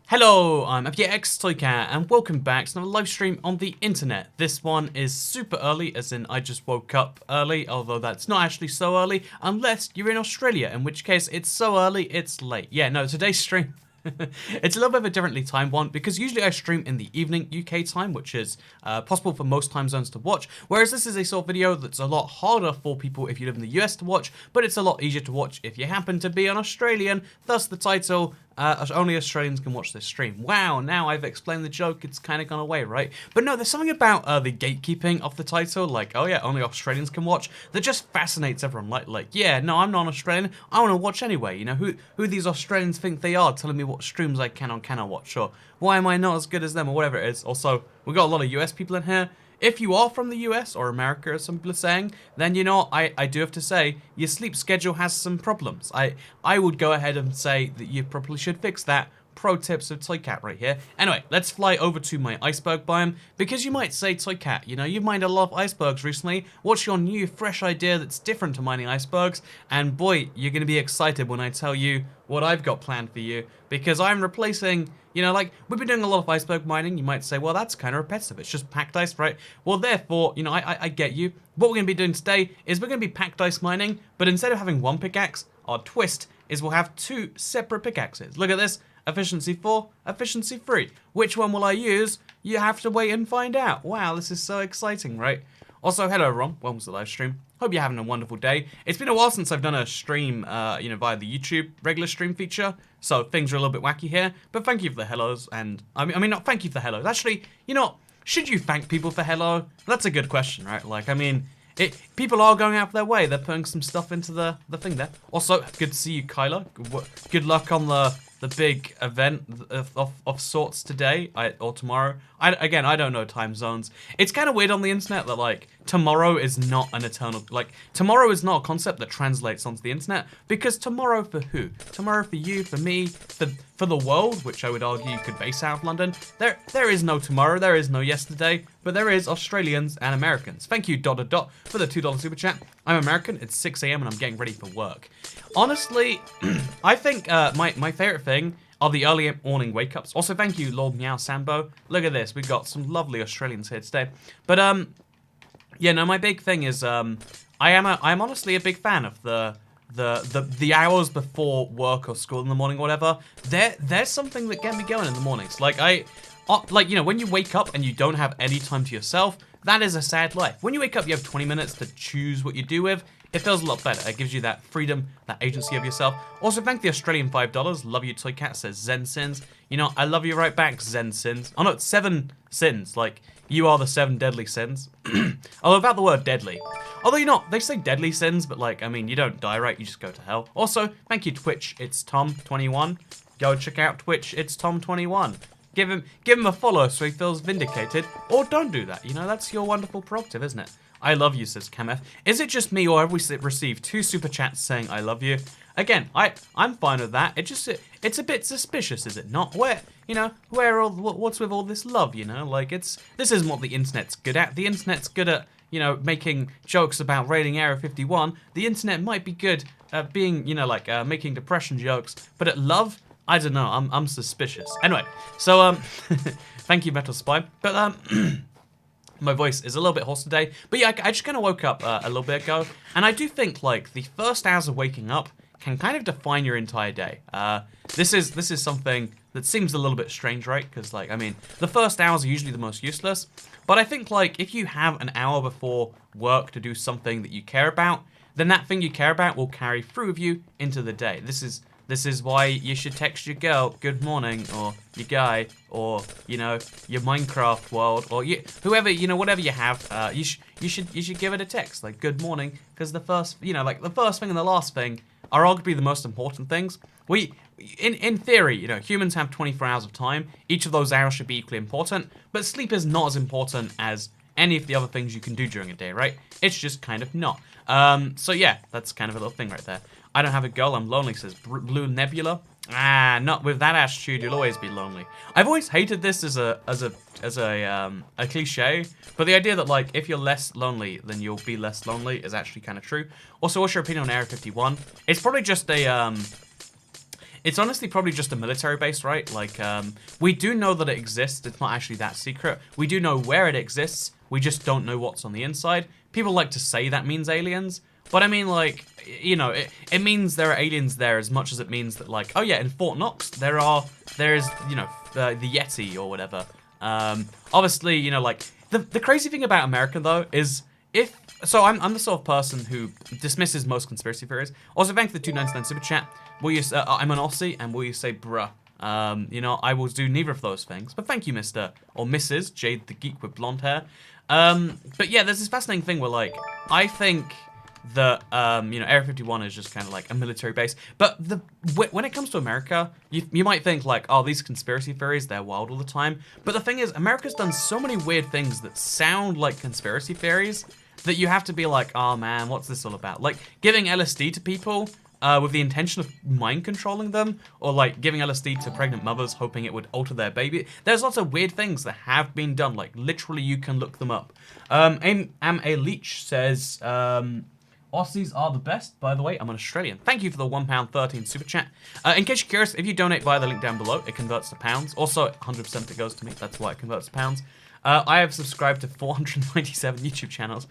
Hello, I'm FTX Toycat and welcome back to another live stream on the internet. This one is super early, as in I just woke up early, although that's not actually so early, unless you're in Australia, in which case it's so early it's late. Yeah, no, today's stream it's a little bit of a differently timed one because usually I stream in the evening UK time, which is possible for most time zones to watch, whereas this is a sort of video that's a lot harder for people if you live in the US to watch, but it's a lot easier to watch if you happen to be an Australian, thus the title, only Australians can watch this stream. Wow, now I've explained the joke, it's kind of gone away, right? But no, there's something about the gatekeeping of the title, like, oh yeah, only Australians can watch, that just fascinates everyone. Like, yeah, no, I'm not an Australian, I want to watch anyway, you know, who these Australians think they are telling me what streams I can or cannot watch, or why am I not as good as them, or whatever it is. Also, we've got a lot of US people in here. If you are from the US or America, as some people are saying, then, you know, I do have to say, your sleep schedule has some problems. I would go ahead and say that you probably should fix that. Pro tips of Toycat right here. Anyway, let's fly over to my iceberg biome, because you might say, Toycat, you know, you've mined a lot of icebergs recently. What's your new, fresh idea that's different to mining icebergs? And boy, you're going to be excited when I tell you what I've got planned for you, because I'm replacing, you know, like, we've been doing a lot of iceberg mining. You might say, well, that's kind of repetitive. It's just packed ice, right? Well, therefore, you know, I get you. What we're going to be doing today is we're going to be packed ice mining, but instead of having one pickaxe, our twist is we'll have two separate pickaxes. Look at this. Efficiency 4, efficiency 3. Which one will I use? You have to wait and find out. Wow, this is so exciting, right? Also, hello everyone, welcome to the live stream. Hope you're having a wonderful day. It's been a while since I've done a stream, you know, via the YouTube regular stream feature, so things are a little bit wacky here, but thank you for the hellos, and, I mean, not thank you for the hellos. Actually, you know, should you thank people for hello? That's a good question, right? Like, I mean, people are going out of their way. They're putting some stuff into the thing there. Also, good to see you, Kyla. Good luck on the big event of sorts today or tomorrow. Again, I don't know time zones. It's kind of weird on the internet that, like, tomorrow is not an eternal, like, tomorrow is not a concept that translates onto the internet, because tomorrow for who? Tomorrow for you, for me, for the world, which I would argue you could base out of London. There is no tomorrow, there is no yesterday, but there is Australians and Americans. Thank you, dot, for the $2 super chat. I'm American, it's 6 AM and I'm getting ready for work. Honestly, I think my favorite thing are the early morning wake-ups. Also, thank you, Lord Meow Sambo. Look at this, we've got some lovely Australians here today. But, yeah, no, my big thing is, I'm honestly a big fan of the hours before work or school in the morning or whatever. There's something that get me going in the mornings. Like, like, you know, when you wake up and you don't have any time to yourself, that is a sad life. When you wake up, you have 20 minutes to choose what you do with. It feels a lot better. It gives you that freedom, that agency of yourself. Also, thank the Australian $5. Love you, Toycat, says Zen Sins. You know, I love you right back, Zen Sins. Oh no, it's 7 sins. Like, you are the 7 deadly sins. Although, about the word deadly. Although, you know, they say deadly sins, but, like, I mean, you don't die, right? You just go to hell. Also, thank you, Twitch. It's Tom21. Go check out Twitch. It's Tom21. Give him a follow so he feels vindicated. Or don't do that. You know, that's your wonderful prerogative, isn't it? I love you, says Kameth. Is it just me, or have we received 2 super chats saying I love you? Again, I'm fine with that. It's a bit suspicious, is it not? What's with all this love, you know? Like, this isn't what the internet's good at. The internet's good at, you know, making jokes about raiding Area 51. The internet might be good at being, you know, like, making depression jokes, but at love, I don't know. I'm suspicious. Anyway, so thank you, Metal Spy. But my voice is a little bit hoarse today, but yeah, I just kind of woke up a little bit ago, and I do think, like, the first hours of waking up can kind of define your entire day. This is something that seems a little bit strange, right? Because, like, I mean, the first hours are usually the most useless, but I think, like, if you have an hour before work to do something that you care about, then that thing you care about will carry through with you into the day. This is why you should text your girl good morning, or your guy, or, you know, your Minecraft world, or whoever, you know, whatever you have, you should give it a text, like good morning, because the first, you know, like the first thing and the last thing are arguably the most important things. In theory, you know, humans have 24 hours of time. Each of those hours should be equally important, but sleep is not as important as any of the other things you can do during a day, right? It's just kind of not. So yeah, that's kind of a little thing right there. I don't have a girl, I'm lonely, says Blue Nebula. Ah, not with that attitude, you'll always be lonely. I've always hated this as a cliche, but the idea that, like, if you're less lonely, then you'll be less lonely is actually kind of true. Also, what's your opinion on Area 51? It's probably just a It's honestly probably just a military base, right? Like, we do know that it exists. It's not actually that secret. We do know where it exists. We just don't know what's on the inside. People like to say that means aliens. But I mean, like, you know, it means there are aliens there as much as it means that, like, oh yeah, in Fort Knox, there's, you know, the Yeti or whatever. Obviously, you know, like, the crazy thing about America, though, is so I'm the sort of person who dismisses most conspiracy theories. Also, thanks for the 299 super chat. I'm an Aussie, and will you say bruh? You know, I will do neither of those things. But thank you, Mr. or Mrs. Jade the Geek with blonde hair. But yeah, there's this fascinating thing where, like, I think that, you know, Area 51 is just kind of like a military base. But when it comes to America, you might think, like, oh, these conspiracy theories, they're wild all the time. But the thing is, America's done so many weird things that sound like conspiracy theories that you have to be like, oh man, what's this all about? Like, giving LSD to people with the intention of mind controlling them, or like giving LSD to pregnant mothers hoping it would alter their baby. There's lots of weird things that have been done, like literally you can look them up. Am A Leech says, Aussies are the best. By the way, I'm an Australian. Thank you for the £1.13 super chat. In case you're curious, if you donate via the link down below, it converts to pounds. Also, 100% it goes to me. That's why it converts to pounds. I have subscribed to 497 YouTube channels.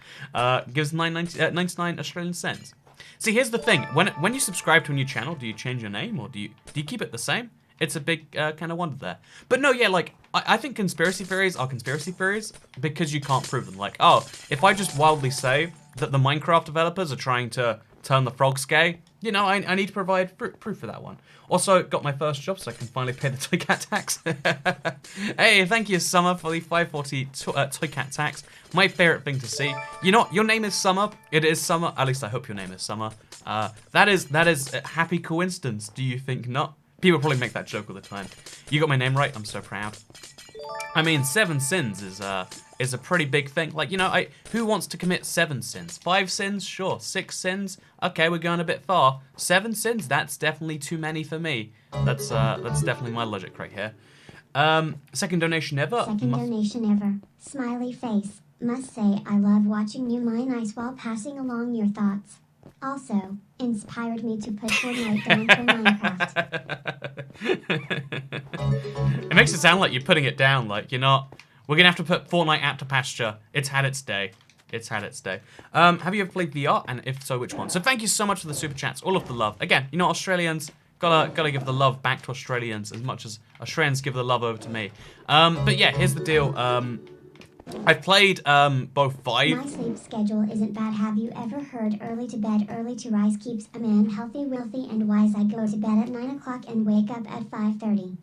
Gives 99 Australian cents. See, here's the thing. When you subscribe to a new channel, do you change your name or do you keep it the same? It's a big kind of wonder there. But no, yeah, like, I think conspiracy theories are conspiracy theories because you can't prove them. Like, oh, if I just wildly say that the Minecraft developers are trying to turn the frogs gay, you know, I need to provide proof for that one. Also, got my first job, so I can finally pay the Toy Cat tax. Hey, thank you, Summer, for the 540 Toy Cat tax. My favorite thing to see. You know, your name is Summer. It is Summer. At least I hope your name is Summer. That is a happy coincidence. Do you think not? People probably make that joke all the time. You got my name right. I'm so proud. I mean, 7 sins is a pretty big thing. Like, you know, who wants to commit 7 sins? 5 sins? Sure. 6 sins? Okay, we're going a bit far. 7 sins? That's definitely too many for me. That's definitely my logic right here. Second donation ever. Second donation ever. Smiley face. Must say I love watching you mine ice while passing along your thoughts. Also, inspired me to put Fortnite down for Minecraft. It makes it sound like you're putting it down, like you're not. We're gonna have to put Fortnite out to pasture. It's had its day. It's had its day. Have you ever played VR? And if so, which one? So thank you so much for the super chats. All of the love. Again, you know, Australians, gotta give the love back to Australians as much as Australians give the love over to me. But yeah, here's the deal. I've played both Vive. My sleep schedule isn't bad. Have you ever heard early to bed, early to rise keeps a man healthy, wealthy, and wise? I go to bed at 9 o'clock and wake up at 5:30.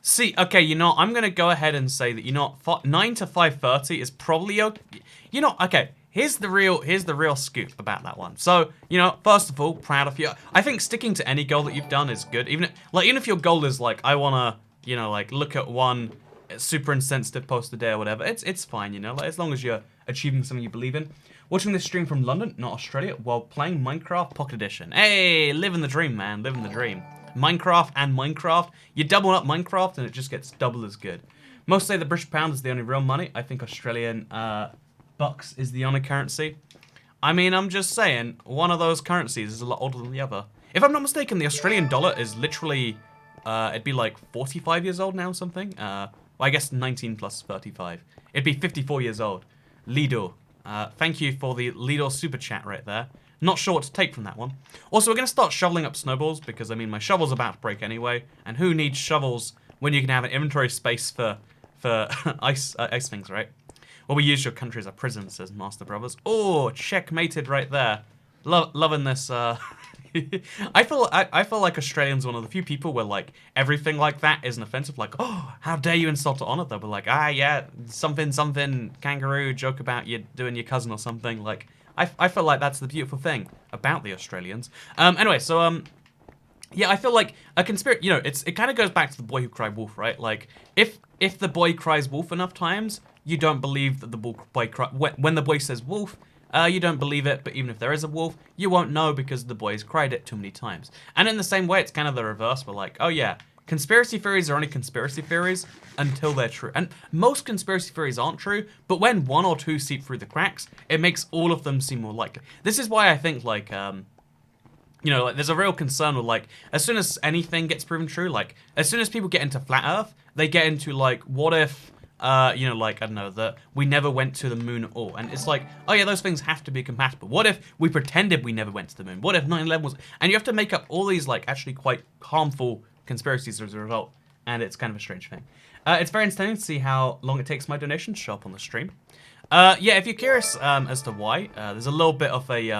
See, okay, you know, I'm gonna go ahead and say that, you know, 9 to 5:30 is probably okay. You know, okay, here's the real scoop about that one. So, you know, first of all, proud of you. I think sticking to any goal that you've done is good. Even if your goal is like, I wanna, you know, like look at one super insensitive post a day or whatever, it's fine, you know, like as long as you're achieving something you believe in. Watching this stream from London, not Australia, while playing Minecraft Pocket Edition. Hey, living the dream, man, living the dream. Minecraft, you double up Minecraft and it just gets double as good. Most say the British pound is the only real money. I think Australian bucks is the only currency. I mean, I'm just saying, one of those currencies is a lot older than the other. If I'm not mistaken, the Australian dollar is literally, it'd be like 45 years old now or something. Well, I guess 19 plus 35. It'd be 54 years old. Lido. Thank you for the Lido super chat right there. Not sure what to take from that one. Also, we're going to start shoveling up snowballs because, I mean, my shovel's about to break anyway. And who needs shovels when you can have an inventory space for ice things, right? Well, we use your country as a prison, says Master Brothers. Oh, checkmated right there. Loving this. I feel like Australians are one of the few people where like everything like that isn't offensive. Like, oh, how dare you insult to honor? They'll be like, ah, yeah, something kangaroo joke about you doing your cousin or something. Like, I feel like that's the beautiful thing about the Australians. Anyway, so yeah, I feel like a conspiracy. You know, it kind of goes back to the boy who cried wolf, right? Like, if the boy cries wolf enough times, you don't believe that the boy when the boy says wolf. You don't believe it, but even if there is a wolf, you won't know because the boys cried it too many times. And in the same way, it's kind of the reverse. We're like, oh yeah, conspiracy theories are only conspiracy theories until they're true. And most conspiracy theories aren't true, but when 1 or 2 seep through the cracks, it makes all of them seem more likely. This is why I think, like, you know, like there's a real concern with like as soon as anything gets proven true, like as soon as people get into flat Earth, they get into like what if you know, like I don't know, that we never went to the moon at all, and it's like, oh yeah, those things have to be compatible. What if we pretended we never went to the moon? What if 9/11 was? And you have to make up all these like actually quite harmful conspiracies as a result, and it's kind of a strange thing. It's very entertaining to see how long it takes my donation to show up on the stream. Yeah, if you're curious as to why, there's a little bit of a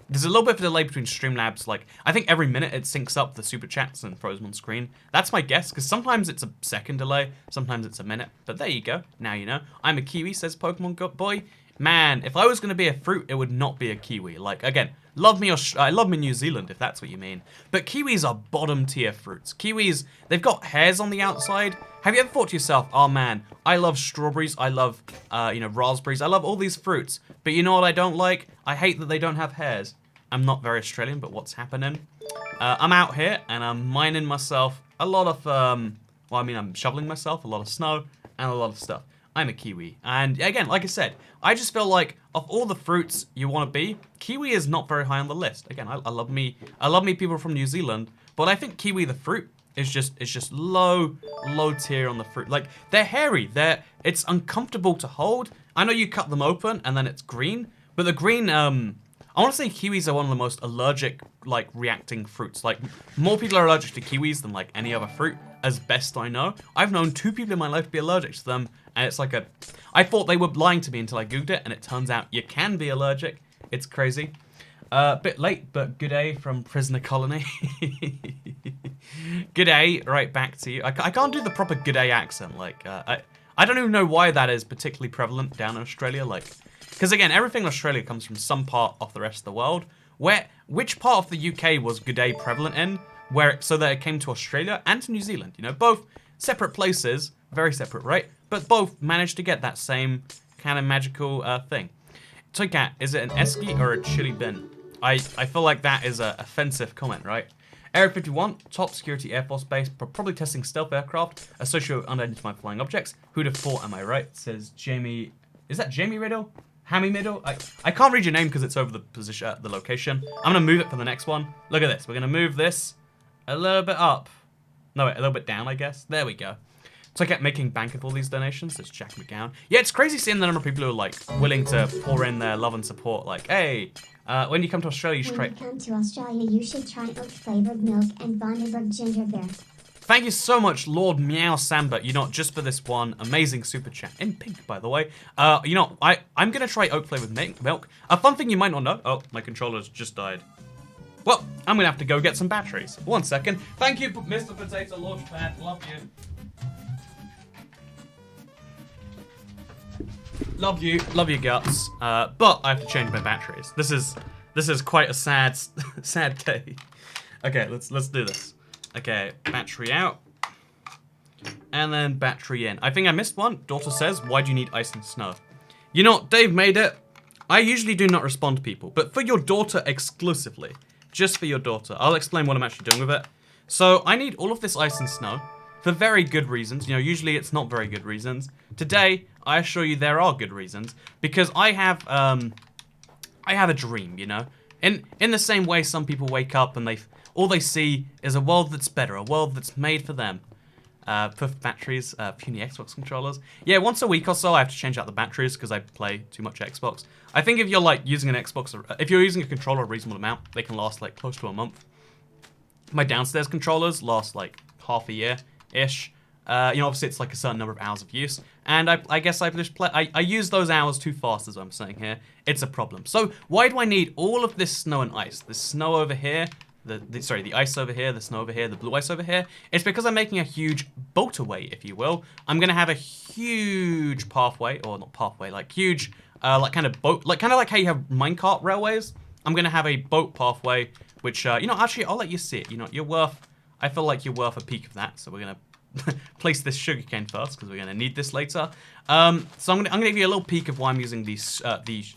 delay between Streamlabs. Like, I think every minute it syncs up the super chats and throws them on screen. That's my guess, because sometimes it's a second delay, sometimes it's a minute. But there you go. Now you know. I'm a kiwi, says Pokemon Boy. Man, if I was going to be a fruit, it would not be a kiwi. Like, again, love me New Zealand, if that's what you mean. But kiwis are bottom tier fruits. Kiwis, they've got hairs on the outside. Have you ever thought to yourself, oh man, I love strawberries, I love, you know, raspberries, I love all these fruits, but you know what I don't like? I hate that they don't have hairs. I'm not very Australian, but what's happening? I'm out here, and I'm mining myself a lot of, well, I mean, I'm shoveling myself a lot of snow and a lot of stuff. I'm a kiwi, and again, like I said, I just feel like of all the fruits you want to be, kiwi is not very high on the list. Again, I love me people from New Zealand, but I think kiwi the fruit is just low tier on the fruit. Like, they're hairy, it's uncomfortable to hold. I know you cut them open and then it's green, but the green, I want to say kiwis are one of the most allergic, like, reacting fruits. Like, more people are allergic to kiwis than, like, any other fruit, as best I know. I've known 2 people in my life to be allergic to them, and it's like I thought they were lying to me until I googled it, and it turns out you can be allergic. It's crazy. Bit late, but good day from Prisoner Colony. Good day, right back to you. I can't do the proper good day accent. Like, I don't even know why that is particularly prevalent down in Australia. Like, because again, everything in Australia comes from some part of the rest of the world. Which part of the UK was good day prevalent in? So that it came to Australia and to New Zealand. You know, both separate places, very separate, right? But both managed to get that same kind of magical thing. Toycat, is it an esky or a chili bin? I feel like that is an offensive comment, right? Area 51, top security Air Force base, probably testing stealth aircraft associated with unidentified flying objects. Who'd have thought, am I right? Says Jamie. Is that Jamie Riddle? Hammy Middle? I can't read your name because it's over the position, the location. I'm gonna move it for the next one. Look at this. We're gonna move this a little bit up. No, wait, a little bit down, I guess. There we go. So I kept making bank of all these donations. It's Jack McGowan. Yeah, it's crazy seeing the number of people who are like willing to pour in their love and support. Like, hey, when you come to Australia, you should try. When you come to Australia, you should try oat flavored milk and Vonderburg ginger beer. Thank you so much, Lord Meow Samba. You know, just for this one amazing super chat in pink, by the way. You know, I'm gonna try oat flavored milk. A fun thing you might not know. Oh, my controller's just died. Well, I'm gonna have to go get some batteries. 1 second. Thank you, Mr. Potato Launchpad. Love you. Love you guts. But I have to change my batteries. This is quite a sad day. Okay, let's do this. Okay, battery out. And then battery in. I think I missed one. Daughter says, why do you need ice and snow? You know, Dave made it. I usually do not respond to people, but for your daughter exclusively. Just for your daughter. I'll explain what I'm actually doing with it. So I need all of this ice and snow for very good reasons. You know, usually it's not very good reasons. Today, I assure you there are good reasons. Because I have a dream, you know? In the same way some people wake up and all they see is a world that's better, a world that's made for them. For batteries, puny Xbox controllers. Yeah, once a week or so I have to change out the batteries because I play too much Xbox. I think if you're like using an Xbox, if you're using a controller a reasonable amount, they can last like close to a month. My downstairs controllers last like half a year-ish. You know, obviously it's like a certain number of hours of use. And I guess I just I use those hours too fast, as I'm saying here. It's a problem. So why do I need all of this snow and ice? The snow over here, the ice over here, the snow over here, the blue ice over here. It's because I'm making a huge boataway, if you will. I'm gonna have a huge pathway, or not pathway, like huge, like kind of boat, like kind of like how you have minecart railways. I'm gonna have a boat pathway, which you know, actually I'll let you see it. You know, I feel like you're worth a peek of that. So we're gonna place this sugarcane first because we're gonna need this later. So I'm gonna give you a little peek of why I'm using the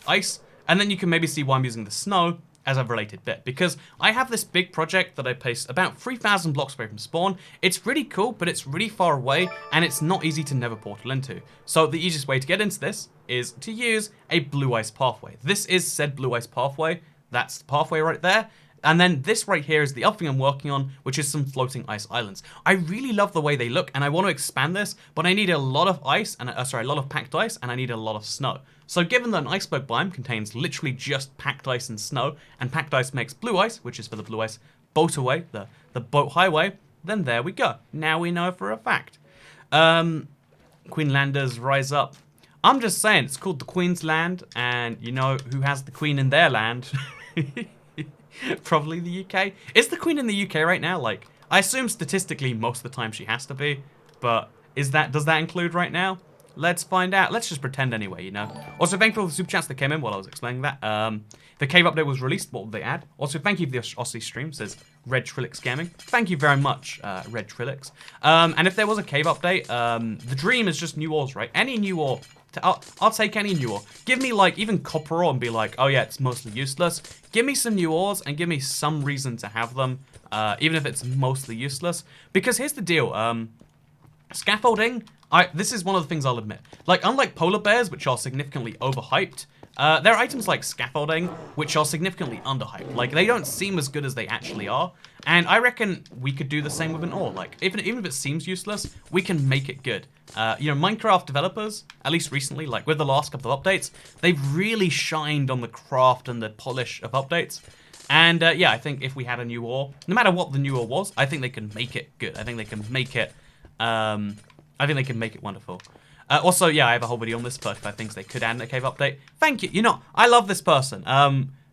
ice, and then you can maybe see why I'm using the snow as a related bit, because I have this big project that I placed about 3,000 blocks away from spawn. It's really cool, but it's really far away, and it's not easy to nether portal into. So the easiest way to get into this is to use a blue ice pathway. This is said blue ice pathway. That's the pathway right there. And then this right here is the other thing I'm working on, which is some floating ice islands. I really love the way they look, and I want to expand this, but I need a lot of ice, and a lot of packed ice, and I need a lot of snow. So given that an iceberg biome contains literally just packed ice and snow, and packed ice makes blue ice, which is for the blue ice boataway, the boat highway, then there we go. Now we know for a fact. Queenlanders rise up. I'm just saying, it's called the Queen's Land, and you know who has the Queen in their land? Probably the UK. Is the Queen in the UK right now? Like, I assume statistically most of the time she has to be, but does that include right now? Let's find out. Let's just pretend anyway, you know. Also, thank you for the super chats that came in while I was explaining that. The cave update was released. What would they add? Also, thank you for the Aussie stream, says Red Trilix Gaming. Thank you very much, Red Trilix. And if there was a cave update, the dream is just new ores, right? Any new ore. I'll take any new ore. Give me, like, even copper ore and be like, oh yeah, it's mostly useless. Give me some new ores and give me some reason to have them, even if it's mostly useless. Because here's the deal, scaffolding, this is one of the things I'll admit. Like, unlike polar bears, which are significantly overhyped, there are items like scaffolding, which are significantly underhyped. Like, they don't seem as good as they actually are. And I reckon we could do the same with an ore. Like, even if it seems useless, we can make it good. You know, Minecraft developers, at least recently, like with the last couple of updates, they've really shined on the craft and the polish of updates. And yeah, I think if we had a new ore, no matter what the new ore was, I think they can make it good. I think they can make it, wonderful. Also, yeah, I have a whole video on this, 35 things they could add in a cave update. Thank you. You know, I love this person.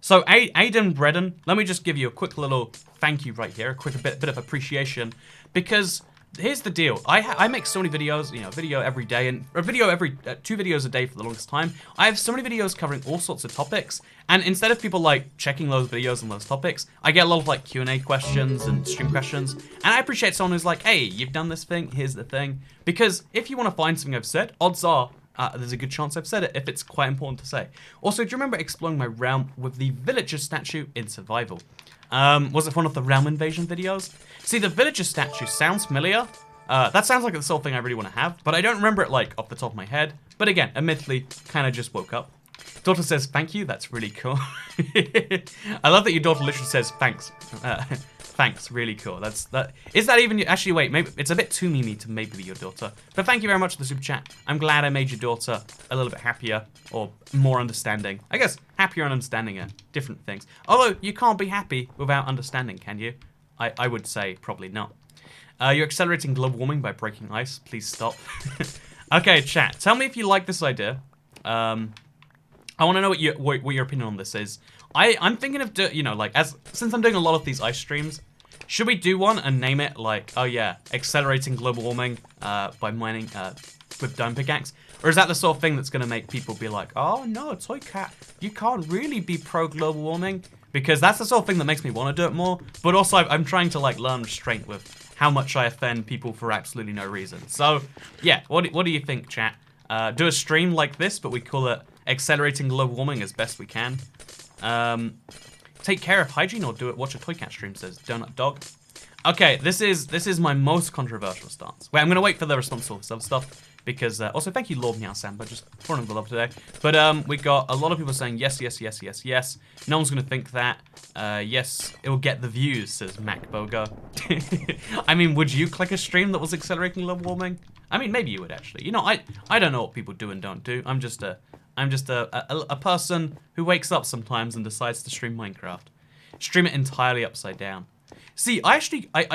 So Aiden Bredden, let me just give you a quick little thank you right here, a quick bit of appreciation, because here's the deal. I make so many videos, you know, video every day, and a video every 2 videos a day for the longest time. I have so many videos covering all sorts of topics, and instead of people like checking those videos on those topics, I get a lot of like Q&A questions and stream questions, and I appreciate someone who's like, hey, you've done this thing, here's the thing, because if you want to find something I've said, odds are there's a good chance I've said it if it's quite important to say. Also, do you remember exploring my realm with the villager statue in survival? Was it one of the realm invasion videos? See, the villager statue sounds familiar. That sounds like the sort of thing I really want to have, but I don't remember it like off the top of my head. But again, admittedly, kind of just woke up. Daughter says, thank you, that's really cool. I love that your daughter literally says, thanks. Thanks, really cool. Is that even, actually wait, maybe it's a bit too memey to maybe be your daughter. But thank you very much for the super chat. I'm glad I made your daughter a little bit happier, or more understanding. I guess happier and understanding are different things. Although, you can't be happy without understanding, can you? I would say probably not. You're accelerating global warming by breaking ice. Please stop. Okay, chat, tell me if you like this idea. I want to know what your opinion on this is. I'm thinking of, you know, like, since I'm doing a lot of these ice streams, should we do one and name it like, oh yeah, accelerating global warming by mining with dome pickaxe? Or is that the sort of thing that's going to make people be like, oh no, Toy Cat, you can't really be pro global warming? Because that's the sort of thing that makes me want to do it more. But also, I'm trying to like learn restraint with how much I offend people for absolutely no reason. So yeah, what do you think, chat? Do a stream like this, but we call it accelerating global warming as best we can. Take care of hygiene or do it. Watch a Toy Cat stream, says Donut Dog. Okay, this is my most controversial stance. Wait, I'm gonna wait for the response to all this other stuff because also thank you Lord Meow Samba just pouring the love today. But we got a lot of people saying yes, yes, yes, yes, yes. No one's gonna think that. Yes, it will get the views, says Mac Bogo. I mean, would you click a stream that was accelerating global warming? I mean, maybe you would actually. You know, I don't know what people do and don't do. I'm just a person who wakes up sometimes and decides to stream Minecraft. Stream it entirely upside down. See, I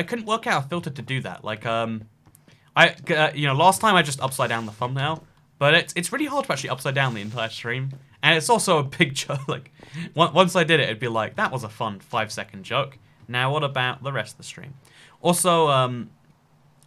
couldn't work out a filter to do that. Like, you know, last time I just upside down the thumbnail, but it's really hard to actually upside down the entire stream. And it's also a big joke. Like, once I did it, it'd be like, that was a fun 5-second joke. Now what about the rest of the stream? Also,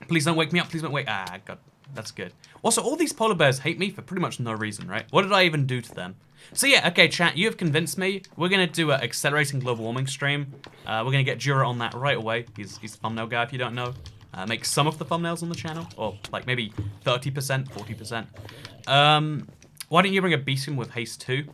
please don't wake me up. Please don't wake. Ah, God, that's good. Also, all these polar bears hate me for pretty much no reason, right? What did I even do to them? So yeah, okay, chat, you have convinced me. We're gonna do an accelerating global warming stream. We're gonna get Jura on that right away. He's the thumbnail guy, if you don't know. Make some of the thumbnails on the channel, or like maybe 30%, 40%. Why didn't you bring a beacon with haste 2?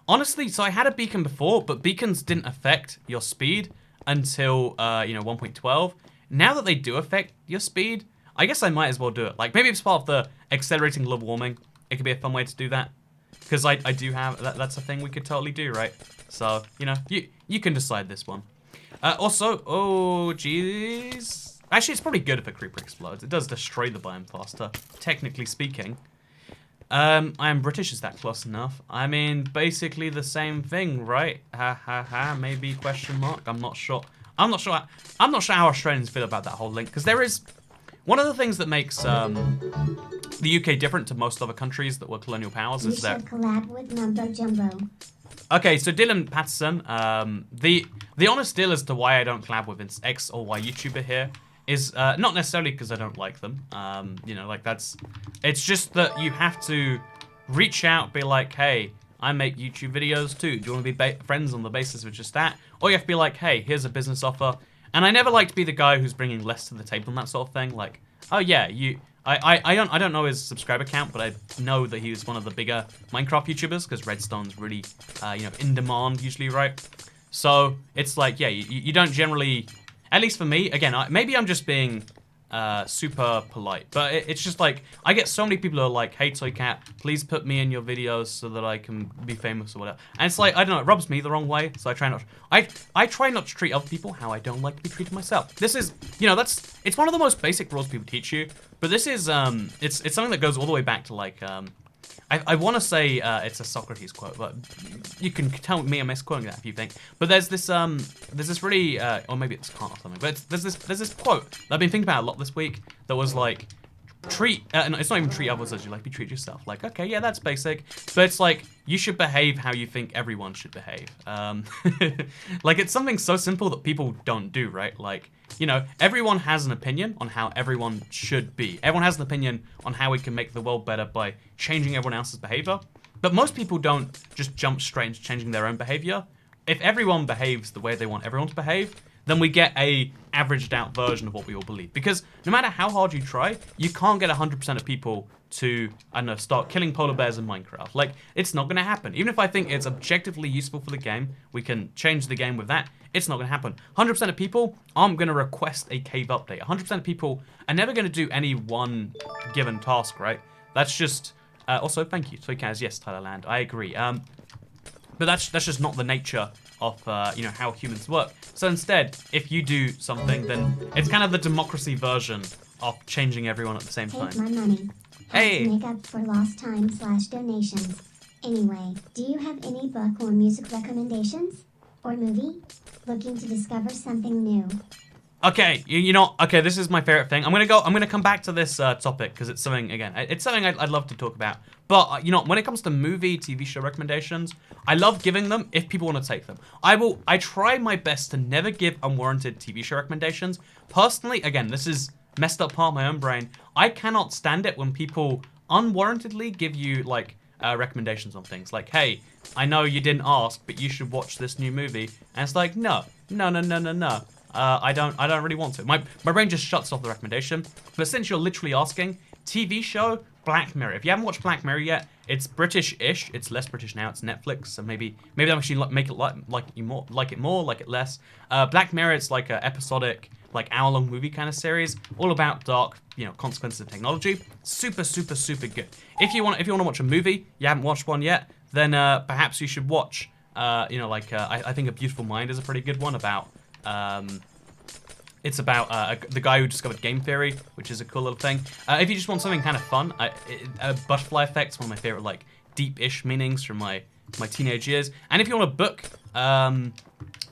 Honestly, so I had a beacon before, but beacons didn't affect your speed until, you know, 1.12. Now that they do affect your speed, I guess I might as well do it. Like, maybe it's part of the accelerating global warming. It could be a fun way to do that. Because I do have, that's a thing we could totally do, right? So, you know, you can decide this one. Also, oh jeez. Actually, it's probably good if a creeper explodes. It does destroy the biome faster, technically speaking. I am British, is that close enough? I mean, basically the same thing, right? Ha ha ha, maybe question mark, I'm not sure. I'm not sure how Australians feel about that whole link, because there is... One of the things that makes the UK different to most other countries that were colonial powers You is that... should collab with Mumbo Jumbo. Okay, so Dylan Patterson, the honest deal as to why I don't collab with an X or Y YouTuber here is not necessarily because I don't like them. You know, like that's... It's just that you have to reach out, be like, hey, I make YouTube videos too. Do you want to be friends on the basis of just that? Or you have to be like, hey, here's a business offer. And I never like to be the guy who's bringing less to the table and that sort of thing. Like, oh yeah, I don't know his subscriber count, but I know that he was one of the bigger Minecraft YouTubers because Redstone's really, you know, in demand usually, right? So it's like, yeah, you don't generally, at least for me, again, maybe I'm just being super polite, but it's just like, I get so many people who are like, hey Toycat, please put me in your videos so that I can be famous or whatever. And it's like, I don't know, it rubs me the wrong way, so I try not, I try not to treat other people how I don't like to be treated myself. This is, you know, it's one of the most basic rules people teach you, but this is, it's something that goes all the way back to like, I want to say it's a Socrates quote, but you can tell me I'm misquoting that if you think. But there's this really, or maybe it's Kant or something. But there's this quote that I've been thinking about a lot this week that was like, no, it's not even treat others as you like be treated yourself. Like, okay, yeah, that's basic, but it's like you should behave how you think everyone should behave. Like it's something so simple that people don't do, right? Like, you know, everyone has an opinion on how everyone should be. Everyone has an opinion on how we can make the world better by changing everyone else's behavior. But most people don't just jump straight into changing their own behavior. If everyone behaves the way they want everyone to behave, then we get a averaged out version of what we all believe. Because no matter how hard you try, you can't get 100% of people to, I don't know, start killing polar bears in Minecraft. Like, it's not gonna happen. Even if I think it's objectively useful for the game, we can change the game with that, it's not gonna happen. 100% of people aren't gonna request a cave update. 100% of people are never gonna do any one given task, right? That's just, also, thank you, Toykaz, yes, Tyler Land, I agree. But that's just not the nature of, you know, how humans work. So instead, if you do something, then it's kind of the democracy version of changing everyone at the same Take time. my money. Hey. To make up for lost time / donations. Anyway, do you have any book or music recommendations? Or movie? Looking to discover something new? Okay, you know, okay, this is my favorite thing. I'm gonna come back to this topic because it's something, again, it's something I'd love to talk about. But, you know, when it comes to movie, TV show recommendations, I love giving them if people want to take them. I try my best to never give unwarranted TV show recommendations. Personally, again, this is messed up part of my own brain. I cannot stand it when people unwarrantedly give you, like, recommendations on things. Like, hey, I know you didn't ask, but you should watch this new movie. And it's like, no. I don't really want to. My brain just shuts off the recommendation. But since you're literally asking, TV show, Black Mirror. If you haven't watched Black Mirror yet, it's British-ish. It's less British now. It's Netflix, so maybe they'll actually make it like it more, like it less. Black Mirror, it's like a episodic, like hour-long movie kind of series, all about dark, you know, consequences of technology. Super, super, super good. If you want to watch a movie, you haven't watched one yet, then perhaps you should watch, you know, like I think A Beautiful Mind is a pretty good one about. It's about the guy who discovered game theory, which is a cool little thing. If you just want something kind of fun, Butterfly Effect's one of my favorite, like, deep-ish meanings from my teenage years. And if you want a book,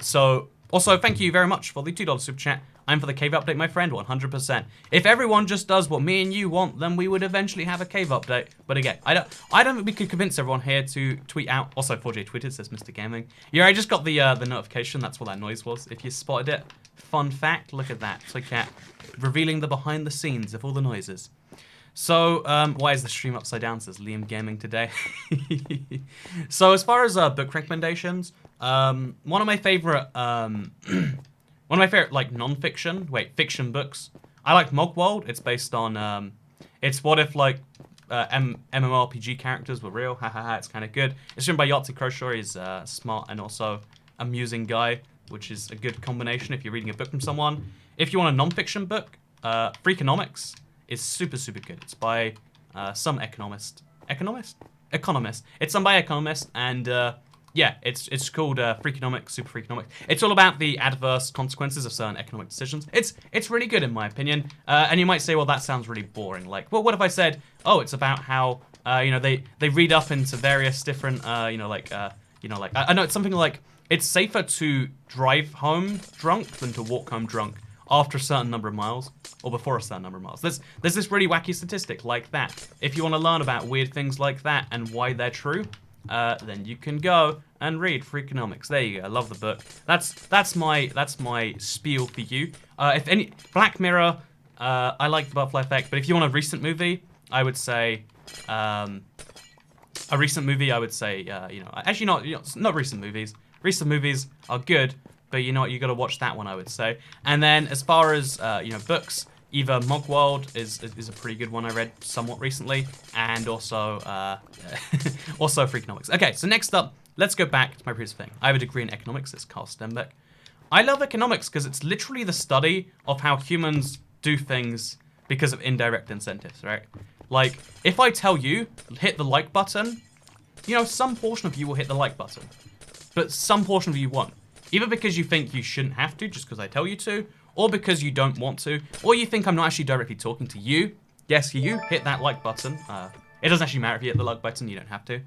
so also thank you very much for the $2 super chat. I'm for the cave update, my friend, 100%. If everyone just does what me and you want, then we would eventually have a cave update. But again, I don't think we could convince everyone here to tweet out. Also, 4J tweeted, says Mr. Gaming. Yeah, I just got the notification. That's what that noise was, if you spotted it. Fun fact, look at that. Toycat revealing the behind the scenes of all the noises. So, why is the stream upside down, says Liam Gaming today. So, as far as book recommendations, one of my favorite, like, non-fiction, fiction books. I like Mogworld. It's based on, it's what if, like, MMORPG characters were real. Ha ha ha, it's kind of good. It's written by Yahtzee Croshaw. He's smart and also amusing guy, which is a good combination if you're reading a book from someone. If you want a non-fiction book, Freakonomics is super, super good. It's by some economist. It's done by economist, and Yeah, it's called Freakonomics, Super Freakonomics. It's all about the adverse consequences of certain economic decisions. It's really good in my opinion. And you might say, well, that sounds really boring. Like, well, what if I said, oh, it's about how they read up into various different I know it's something like it's safer to drive home drunk than to walk home drunk after a certain number of miles or before a certain number of miles. There's this really wacky statistic like that. If you want to learn about weird things like that and why they're true, then you can go and read Freakonomics. There you go. I love the book. That's my spiel for you. If any Black Mirror, I like the Butterfly Effect, but if you want a recent movie, I would say actually not recent movies. Recent movies are good, but you know what, you got to watch that one, I would say. And then as far as books, either Mogworld is a pretty good one I read somewhat recently, and also also Freakonomics. Okay, so next up, let's go back to my previous thing. I have a degree in economics. It's Carl Stenbeck. I love economics because it's literally the study of how humans do things because of indirect incentives, right? Like, if I tell you, hit the like button, some portion of you will hit the like button, but some portion of you won't. Either because you think you shouldn't have to, just because I tell you to, or because you don't want to, or you think I'm not actually directly talking to you. Yes, you hit that like button. It doesn't actually matter if you hit the like button, you don't have to.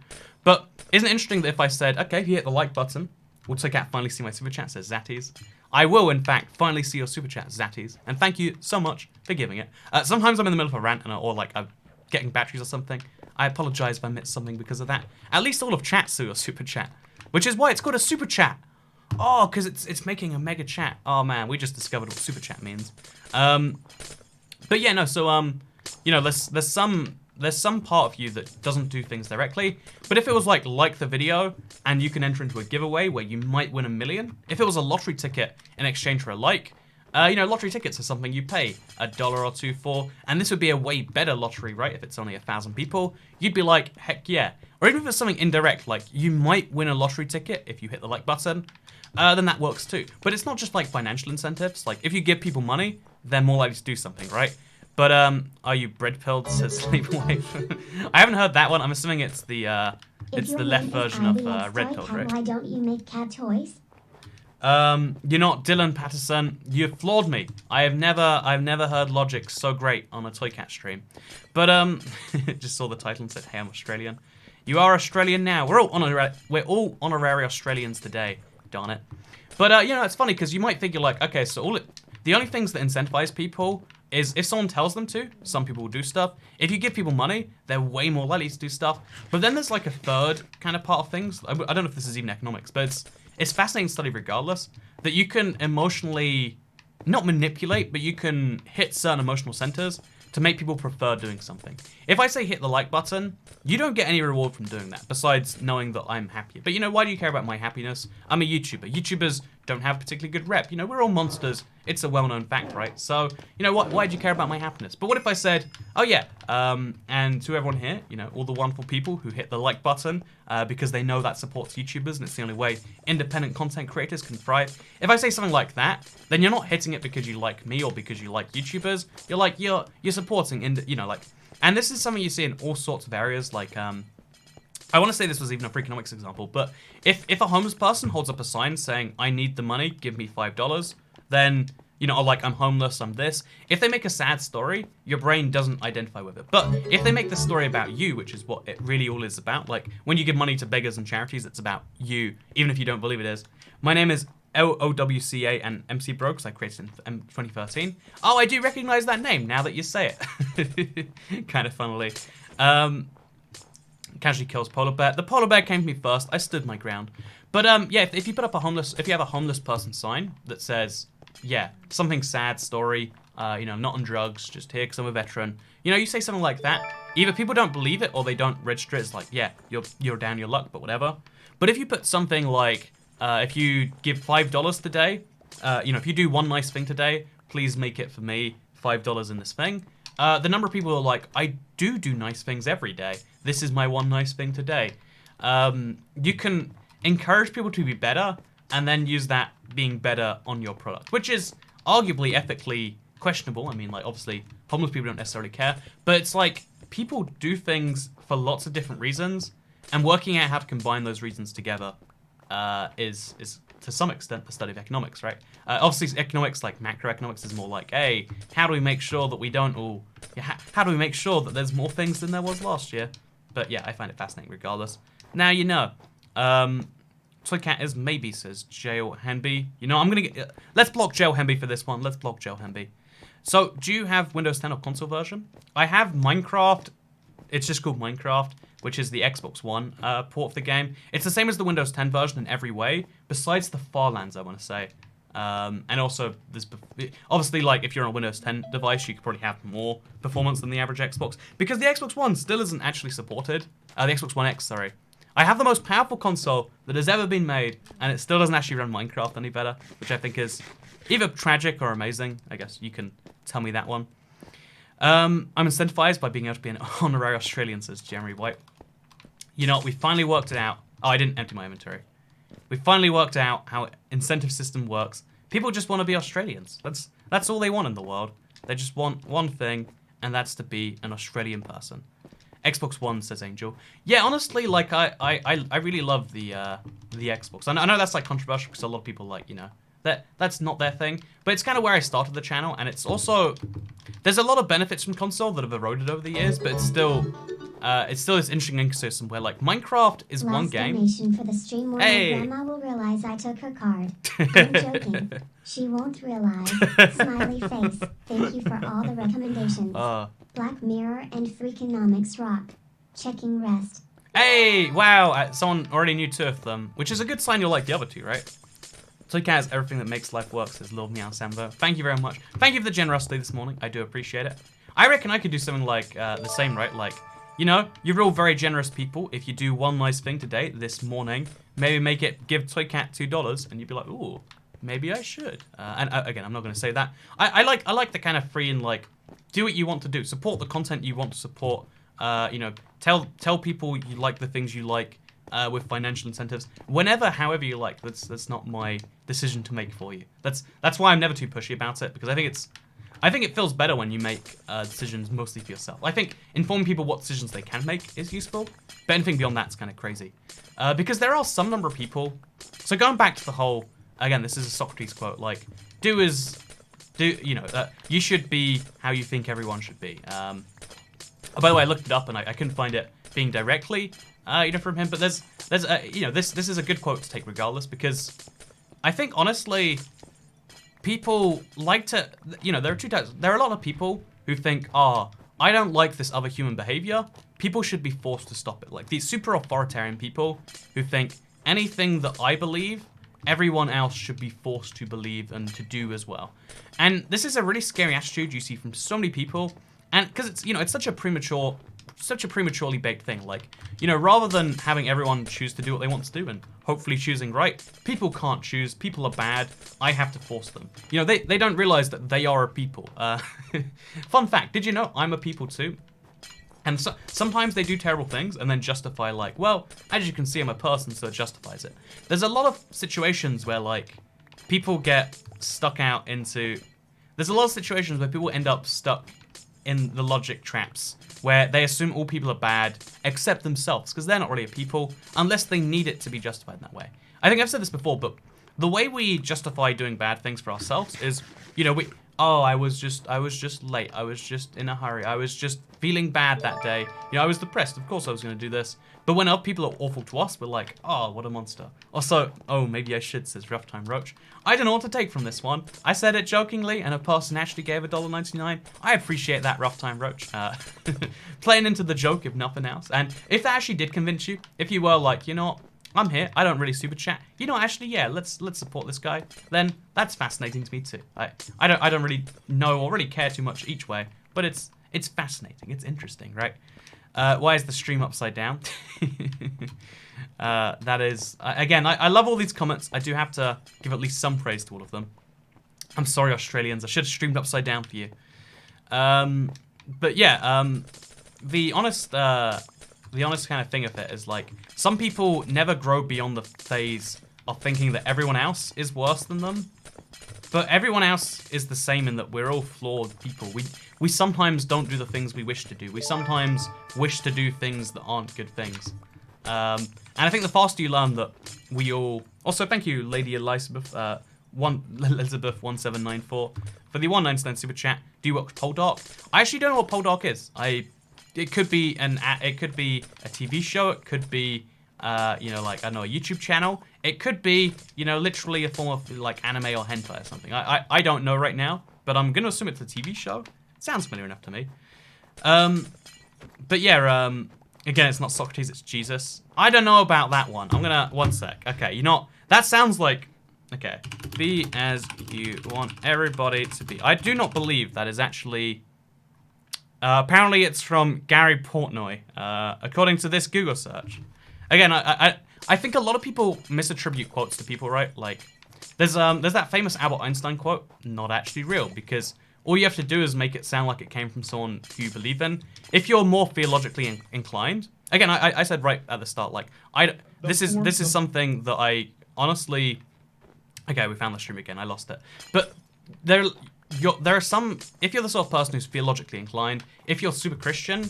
But isn't it interesting that if I said, okay, if you hit the like button, we'll take out finally see my super chat, says Zatties. I will, in fact, finally see your super chat, Zatties. And thank you so much for giving it. Sometimes I'm in the middle of a rant, or like I'm getting batteries or something. I apologize if I missed something because of that. At least all of chat saw your super chat, which is why it's called a super chat. Oh, because it's making a mega chat. Oh man, we just discovered what super chat means. But yeah, no. So there's some part of you that doesn't do things directly. But if it was like the video, and you can enter into a giveaway where you might win $1 million. If it was a lottery ticket in exchange for a like, lottery tickets are something you pay $1 or $2 for, and this would be a way better lottery, right? If it's only 1,000 people, you'd be like, heck yeah. Or even if it's something indirect, like you might win a lottery ticket if you hit the like button. Then that works too. But it's not just like financial incentives. Like if you give people money, they're more likely to do something, right? But are you bread pilled? Says Sleepaway. I haven't heard that one. I'm assuming it's the left version of red pilled, right? Why don't you make cat toys? You're not Dylan Patterson. You've floored me. I've never heard logic so great on a Toy Cat stream. But just saw the title and said, "Hey, I'm Australian." You are Australian now. We're all honorary Australians today. Darn it. But it's funny because you might think you're like, okay, so the only things that incentivize people is if someone tells them to. Some people will do stuff. If you give people money, they're way more likely to do stuff. But then there's like a third kind of part of things. I don't know if this is even economics, but it's fascinating to study regardless, that you can emotionally not manipulate, but you can hit certain emotional centers to make people prefer doing something. If I say hit the like button, you don't get any reward from doing that, besides knowing that I'm happy. But why do you care about my happiness? I'm a YouTuber. YouTubers don't have particularly good rep. We're all monsters. It's a well-known fact, right? So, why do you care about my happiness? But what if I said, oh yeah, and to everyone here, all the wonderful people who hit the like button because they know that supports YouTubers and it's the only way independent content creators can thrive. If I say something like that, then you're not hitting it because you like me or because you like YouTubers. You're supporting, and this is something you see in all sorts of areas, like, I want to say this was even a Freakonomics example, but if a homeless person holds up a sign saying, I need the money, give me $5, then, or like, I'm homeless, I'm this. If they make a sad story, your brain doesn't identify with it. But if they make the story about you, which is what it really all is about, like, when you give money to beggars and charities, it's about you, even if you don't believe it is. My name is LOWCA and MC Bro, because I created it in 2013. Oh, I do recognize that name now that you say it. Kind of funnily. Casually kills polar bear. The polar bear came to me first. I stood my ground. But yeah, if you have a homeless person sign that says, yeah, something sad story, not on drugs, just here because I'm a veteran. You say something like that. Either people don't believe it or they don't register it. It's like, yeah, you're down your luck, but whatever. But if you put something like, if you give $5 today, if you do one nice thing today, please make it for me $5 in this thing. The number of people who are like, I do nice things every day. This is my one nice thing today. You can encourage people to be better and then use that being better on your product, which is arguably ethically questionable. I mean, like, obviously, homeless people don't necessarily care, but it's like people do things for lots of different reasons, and working out how to combine those reasons together is to some extent the study of economics, right? Obviously, economics, like macroeconomics, is more like, hey, how do we make sure that we don't all... how do we make sure that there's more things than there was last year? But yeah, I find it fascinating regardless. Now you know. Toycat is maybe, says Jail Henby. You know, I'm going to get... let's block Jail Henby for this one. Let's block Jail Henby. So, do you have Windows 10 or console version? I have Minecraft. It's just called Minecraft, which is the Xbox One port of the game. It's the same as the Windows 10 version in every way, besides the Farlands, I want to say. And also, there's obviously, like, if you're on a Windows 10 device, you could probably have more performance than the average Xbox, because the Xbox One still isn't actually supported. The Xbox One X, sorry. I have the most powerful console that has ever been made, and it still doesn't actually run Minecraft any better, which I think is either tragic or amazing. I guess you can tell me that one. I'm incentivized by being able to be an honorary Australian, says Jeremy White. You know, we finally worked it out. Oh, I didn't empty my inventory. We finally worked out how incentive system works. People just want to be Australians. That's all they want in the world. They just want one thing, and that's to be an Australian person. Xbox One, says Angel. Yeah, honestly, like I really love the Xbox. I know that's like controversial because a lot of people like, you know, that's not their thing. But it's kind of where I started the channel, and it's also there's a lot of benefits from console that have eroded over the years, but it's still this interesting ecosystem where like Minecraft is one game. Donation for the stream where Hey. my grandma will realize I took her card. I'm joking. She won't realize. Smiley face. Thank you for all the recommendations. Black Mirror and Freakonomics rock. Checking rest. Hey, wow, someone already knew 2 of them, which is a good sign you'll like the other 2, right? Toycat has everything that makes life work, says Lil Meow Sambo. Thank you very much. Thank you for the generosity this morning. I do appreciate it. I reckon I could do something like the same, right? Like, you know, you're all very generous people. If you do one nice thing today, this morning, maybe give Toycat $2, and you'd be like, ooh, maybe I should. And again, I'm not going to say that. I like the kind of free and like, do what you want to do. Support the content you want to support. You know, tell people you like the things you like with financial incentives. Whenever, however you like. That's not my decision to make for you. That's why I'm never too pushy about it, because I think it feels better when you make decisions mostly for yourself. I think informing people what decisions they can make is useful, but anything beyond that's kind of crazy. Because there are some number of people. So going back to the whole, again, this is a Socrates quote, like, you should be how you think everyone should be. By the way, I looked it up and I couldn't find it being directly, from him. But there's this is a good quote to take regardless, because I think honestly, people like to, there are 2 types. There are a lot of people who think, I don't like this other human behavior. People should be forced to stop it. Like these super authoritarian people who think anything that I believe, everyone else should be forced to believe and to do as well. And this is a really scary attitude you see from so many people. And because it's such a prematurely baked thing. Like, rather than having everyone choose to do what they want to do and hopefully choosing right, people can't choose. People are bad. I have to force them. They don't realize that they are a people. Fun fact, did you know I'm a people too? And so, sometimes they do terrible things and then justify like, well, as you can see, I'm a person, so it justifies it. There's a lot of situations where like people get stuck out into... There's a lot of situations where people end up stuck in the logic traps where they assume all people are bad except themselves, because they're not really a people unless they need it to be justified in that way. I think I've said this before, but the way we justify doing bad things for ourselves is, I was just late. I was just in a hurry. I was just feeling bad that day. I was depressed. Of course I was going to do this. But when other people are awful to us, we're like, oh, what a monster. Also, oh, maybe I should, says Rough Time Roach. I don't know what to take from this one. I said it jokingly, and a person actually gave $1.99. I appreciate that, Rough Time Roach. Playing into the joke, if nothing else. And if that actually did convince you, if you were like, you know what, I'm here, I don't really super chat. Actually, yeah, let's support this guy. Then that's fascinating to me too. I don't really know or really care too much each way, but it's fascinating. It's interesting, right? Why is the stream upside down? That is again. I love all these comments. I do have to give at least some praise to all of them. I'm sorry, Australians. I should have streamed upside down for you. But yeah, the honest kind of thing of it is like some people never grow beyond the phase of thinking that everyone else is worse than them. But everyone else is the same in that we're all flawed people. We sometimes don't do the things we wish to do. We sometimes wish to do things that aren't good things. And I think the faster you learn that we all... Also, thank you, Lady Elizabeth, Elizabeth1794 for the 199 super chat. Do you watch Poldark? I actually don't know what Poldark is. It could be a TV show. It could be, you know, like, I don't know, a YouTube channel. It could be, you know, literally a form of, like, anime or hentai or something. I don't know right now, but I'm going to assume it's a TV show. It sounds familiar enough to me. But yeah, again, it's not Socrates, it's Jesus. I don't know about that one. I'm gonna, one sec. Okay, you know, that sounds like, okay, be as you want everybody to be. I do not believe that is actually, apparently it's from Gary Portnoy, according to this Google search. Again, I think a lot of people misattribute quotes to people, right? Like, there's that famous Albert Einstein quote, not actually real, because all you have to do is make it sound like it came from someone who you believe in. If you're more theologically inclined, again, I said right at the start, like, this is something that I honestly, okay, we found the stream again, I lost it. But there are some, if you're the sort of person who's theologically inclined, if you're super Christian,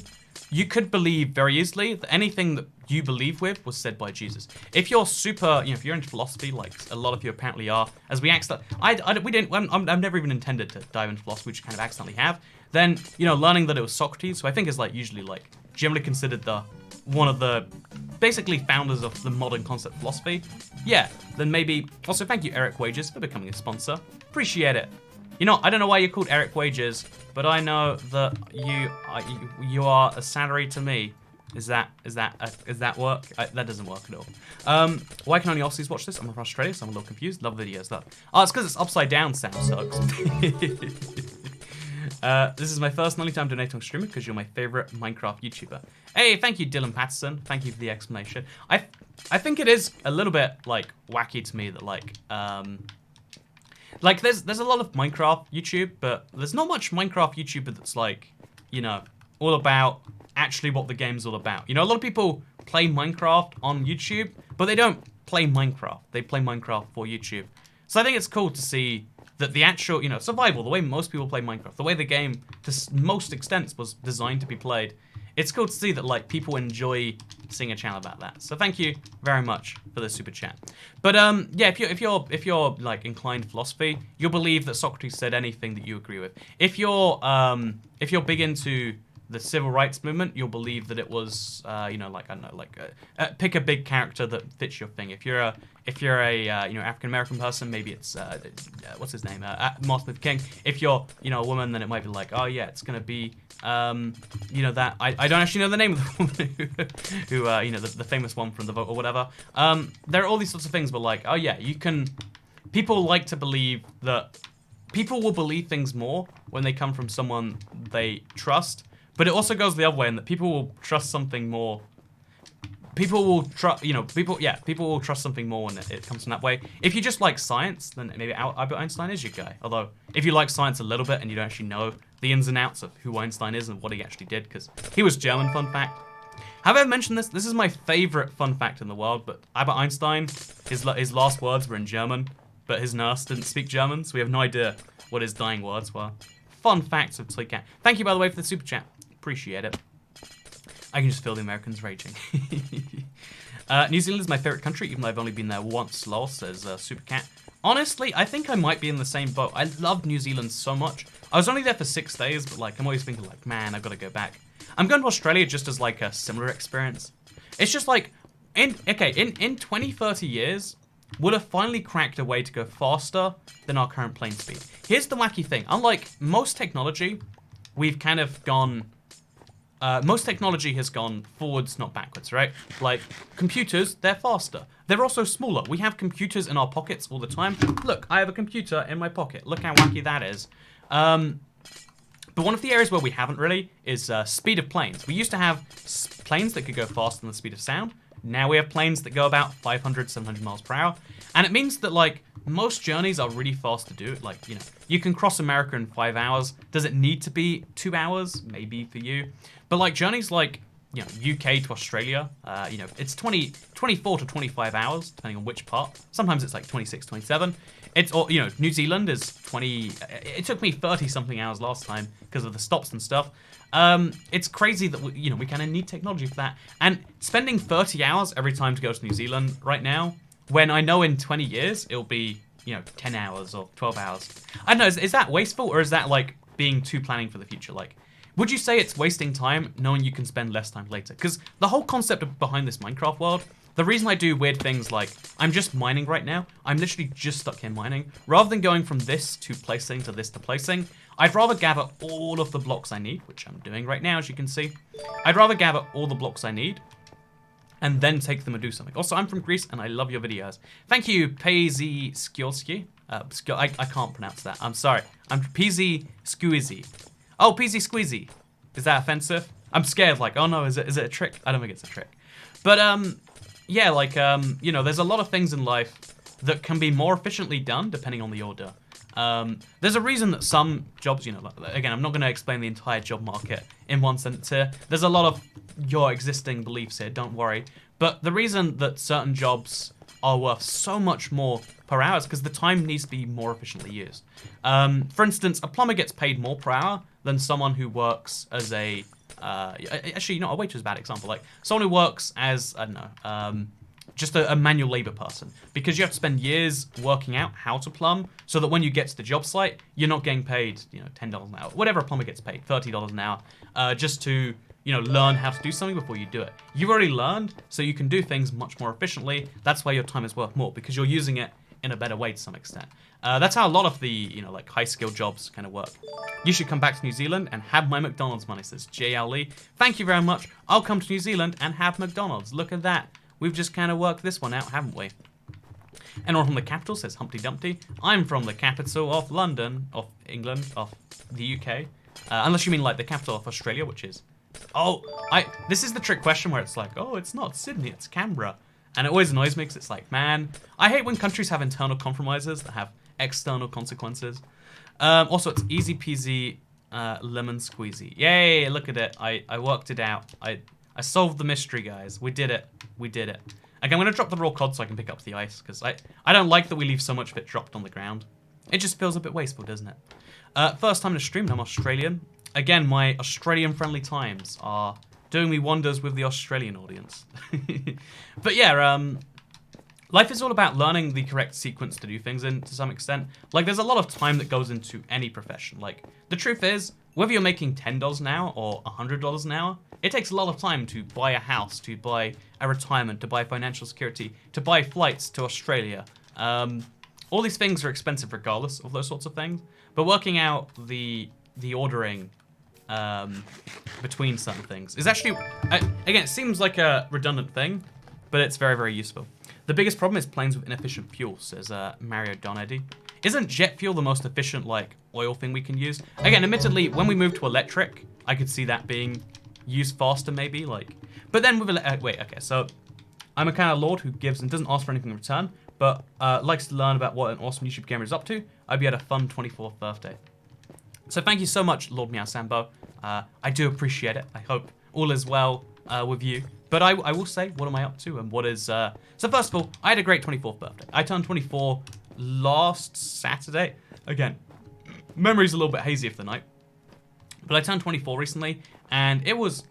you could believe very easily that anything that you believe with was said by Jesus. If you're super, you know, if you're into philosophy, like a lot of you apparently are, as we accidentally, I've never even intended to dive into philosophy, which kind of accidentally have, then, you know, learning that it was Socrates, who I think is like usually like generally considered one of the basically founders of the modern concept of philosophy, yeah, then maybe, also thank you Eric Wages for becoming a sponsor, appreciate it. You know, I don't know why you're called Eric Wages, but I know that you are a salary to me. Is that work? That doesn't work at all. Why can only Aussies watch this? I'm from Australia, so I'm a little confused. Love videos though. Oh, it's because it's upside down sound sucks. This is my first and only time donating on streamer because you're my favorite Minecraft YouTuber. Hey, thank you, Dylan Patterson. Thank you for the explanation. I think it is a little bit like wacky to me that like there's a lot of Minecraft YouTube, but there's not much Minecraft YouTuber that's like, you know, all about actually what the game's all about. You know, a lot of people play Minecraft on YouTube, but they don't play Minecraft. They play Minecraft for YouTube. So I think it's cool to see that the actual, you know, survival, the way most people play Minecraft, the way the game, to most extent, was designed to be played. It's cool to see that, like, people enjoy seeing a channel about that. So thank you very much for the super chat. But yeah, if you're like inclined to philosophy, you'll believe that Socrates said anything that you agree with. If you're big into the civil rights movement, you'll believe that it was, you know, like, I don't know, like, pick a big character that fits your thing. If you're a you know, African American person, maybe it's what's his name, Martin Luther King. If you're, you know, a woman, then it might be like, oh yeah, it's gonna be, you know, that I don't actually know the name of the woman who you know, the famous one from The Vote or whatever. There are all these sorts of things, but like, oh yeah, people like to believe that people will believe things more when they come from someone they trust. But it also goes the other way in that people will trust something more. People will trust, you know, people will trust something more when it comes from that way. If you just like science, then maybe Albert Einstein is your guy. Although, if you like science a little bit and you don't actually know the ins and outs of who Einstein is and what he actually did, because he was German, fun fact. Have I ever mentioned this? This is my favorite fun fact in the world, but Albert Einstein, his last words were in German, but his nurse didn't speak German, so we have no idea what his dying words were. Fun facts of Toycat. Thank you, by the way, for the super chat. Appreciate it. I can just feel the Americans raging. New Zealand is my favorite country, even though I've only been there once. Lol, says Supercat. Honestly, I think I might be in the same boat. I love New Zealand so much. I was only there for 6 days, but like I'm always thinking like, man, I've got to go back. I'm going to Australia just as like a similar experience. It's just like, in 20, 30 years, we'll have finally cracked a way to go faster than our current plane speed. Here's the wacky thing. Unlike most technology, we've kind of gone... most technology has gone forwards, not backwards, right? Like, computers, they're faster. They're also smaller. We have computers in our pockets all the time. Look, I have a computer in my pocket. Look how wacky that is. But one of the areas where we haven't really is speed of planes. We used to have planes that could go faster than the speed of sound. Now we have planes that go about 500, 700 miles per hour. And it means that, like, most journeys are really fast to do. Like, you know, you can cross America in 5 hours. Does it need to be 2 hours? Maybe for you. But, like, journeys like you know, UK to Australia, you know, it's 24 to 25 hours, depending on which part. Sometimes it's like 26, 27. It's, or, you know, New Zealand is 20, it took me 30 something hours last time because of the stops and stuff. It's crazy that, you know, we kind of need technology for that. And spending 30 hours every time to go to New Zealand right now, when I know in 20 years it'll be, you know, 10 hours or 12 hours. I don't know, is that wasteful, or is that like being too planning for the future? Like, would you say it's wasting time knowing you can spend less time later? Because the whole concept behind this Minecraft world, the reason I do weird things like, I'm just mining right now, I'm literally just stuck here mining, rather than going from this to placing to this to placing, I'd rather gather all of the blocks I need, which I'm doing right now, as you can see. I'd rather gather all the blocks I need, and then take them and do something. Also, I'm from Greece, and I love your videos. Thank you, Paisley Skiorsky. I can't pronounce that. I'm sorry. I'm Peasy Squeezy. Oh, Peasy Squeezy. Is that offensive? I'm scared, like, oh no, is it a trick? I don't think it's a trick. But, yeah, like, you know, there's a lot of things in life that can be more efficiently done, depending on the order. There's a reason that some jobs, you know, like, again, I'm not going to explain the entire job market in one sentence here. There's a lot of your existing beliefs here, don't worry. But the reason that certain jobs are worth so much more per hour is because the time needs to be more efficiently used. For instance, a plumber gets paid more per hour than someone who works as a, actually, you know, a waiter is a bad example. Like, someone who works as, I don't know, just a manual labor person, because you have to spend years working out how to plumb so that when you get to the job site, you're not getting paid, you know, $10 an hour, whatever a plumber gets paid, $30 an hour, just to, you know, learn how to do something before you do it. You've already learned, so you can do things much more efficiently. That's why your time is worth more, because you're using it in a better way to some extent. That's how a lot of the, you know, like high-skilled jobs kind of work. You should come back to New Zealand and have my McDonald's money, says JL Lee. Thank you very much. I'll come to New Zealand and have McDonald's. Look at that. We've just kind of worked this one out, haven't we? Anyone from the capital, says Humpty Dumpty. I'm from the capital of London, of England, of the UK. Unless you mean like the capital of Australia, which is... Oh, this is the trick question where it's like, oh, it's not Sydney, it's Canberra. And it always annoys me because it's like, man, I hate when countries have internal compromises that have external consequences. Also, it's easy peasy lemon squeezy. Yay, look at it. I worked it out. I solved the mystery, guys. We did it. We did it. Okay, I'm going to drop the raw cod so I can pick up the ice, because I don't like that we leave so much of it dropped on the ground. It just feels a bit wasteful, doesn't it? First time to stream, and I'm Australian. Again, my Australian-friendly times are doing me wonders with the Australian audience. But yeah, life is all about learning the correct sequence to do things in, to some extent. Like, there's a lot of time that goes into any profession. Like, the truth is, whether you're making $10 an hour or $100 an hour, it takes a lot of time to buy a house, to buy a retirement, to buy financial security, to buy flights to Australia. All these things are expensive regardless of those sorts of things. But working out the ordering between certain things is actually, again, it seems like a redundant thing, but it's very, very useful. The biggest problem is planes with inefficient fuel, says Mario Donedy. Isn't jet fuel the most efficient, like, oil thing we can use? Again, admittedly, when we move to electric, I could see that being used faster, maybe, like... But then with... wait, okay, so... I'm a kind of lord who gives and doesn't ask for anything in return, but likes to learn about what an awesome YouTube gamer is up to. I hope you had a fun 24th birthday. So thank you so much, Lord Meow Sambo. I do appreciate it. I hope all is well with you. But I will say, what am I up to and what is... So first of all, I had a great 24th birthday. I turned 24 last Saturday. Again, memory's a little bit hazy of the night. But I turned 24 recently, and it was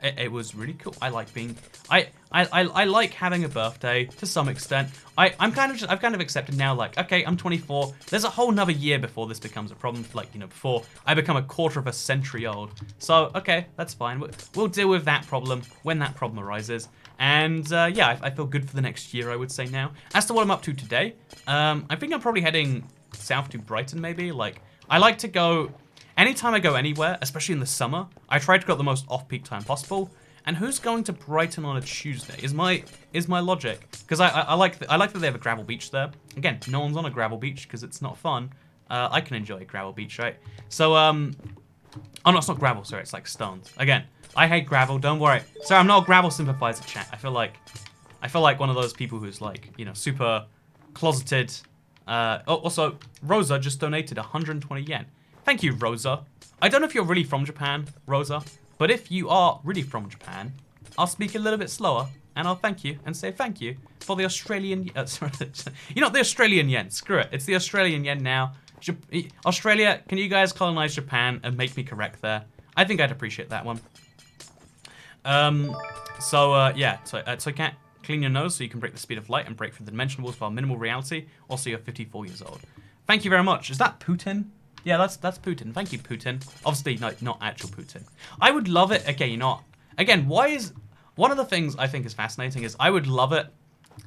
really cool. I like being... I like having a birthday to some extent. I've kind of accepted now, like, okay, I'm 24. There's a whole nother year before this becomes a problem, like, you know, before I become a quarter of a century old. So, okay, that's fine. We'll deal with that problem when that problem arises. And yeah, I feel good for the next year, I would say now. As to what I'm up to today, I think I'm probably heading south to Brighton, maybe. Like, I like to go... Anytime I go anywhere, especially in the summer, I try to go at the most off-peak time possible. And who's going to Brighton on a Tuesday? Is my logic? Because I like that they have a gravel beach there. Again, no one's on a gravel beach because it's not fun. I can enjoy a gravel beach, right? So oh no, it's not gravel. Sorry, it's like stones. Again, I hate gravel. Don't worry. Sorry, I'm not a gravel sympathizer, chat. I feel like one of those people who's like, you know, super closeted. Also, Rosa just donated 120 yen. Thank you, Rosa. I don't know if you're really from Japan, Rosa, but if you are really from Japan, I'll speak a little bit slower, and I'll thank you and say thank you for the Australian. Sorry, you're not the Australian yen. Screw it. It's the Australian yen now. Australia, can you guys colonize Japan and make me correct there? I think I'd appreciate that one. Yeah. So can't clean your nose so you can break the speed of light and break through the dimension walls while minimal reality. Also, you're 54 years old. Thank you very much. Is that Putin? Yeah, that's Putin. Thank you, Putin. Obviously, no, not actual Putin. I would love it. Okay, again, why is one of the things I think is fascinating is I would love it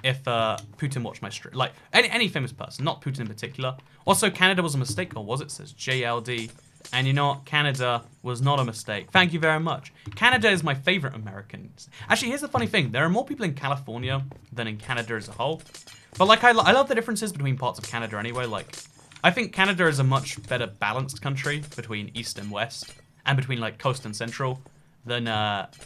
if Putin watched my stream, like any famous person, not Putin in particular. Also, Canada was a mistake, or was it? Says JLD. And you know what? Canada was not a mistake. Thank you very much. Canada is my favorite American. Actually, here's the funny thing. There are more people in California than in Canada as a whole. But like, I love the differences between parts of Canada anyway. Like, I think Canada is a much better balanced country between East and West, and between like Coast and Central than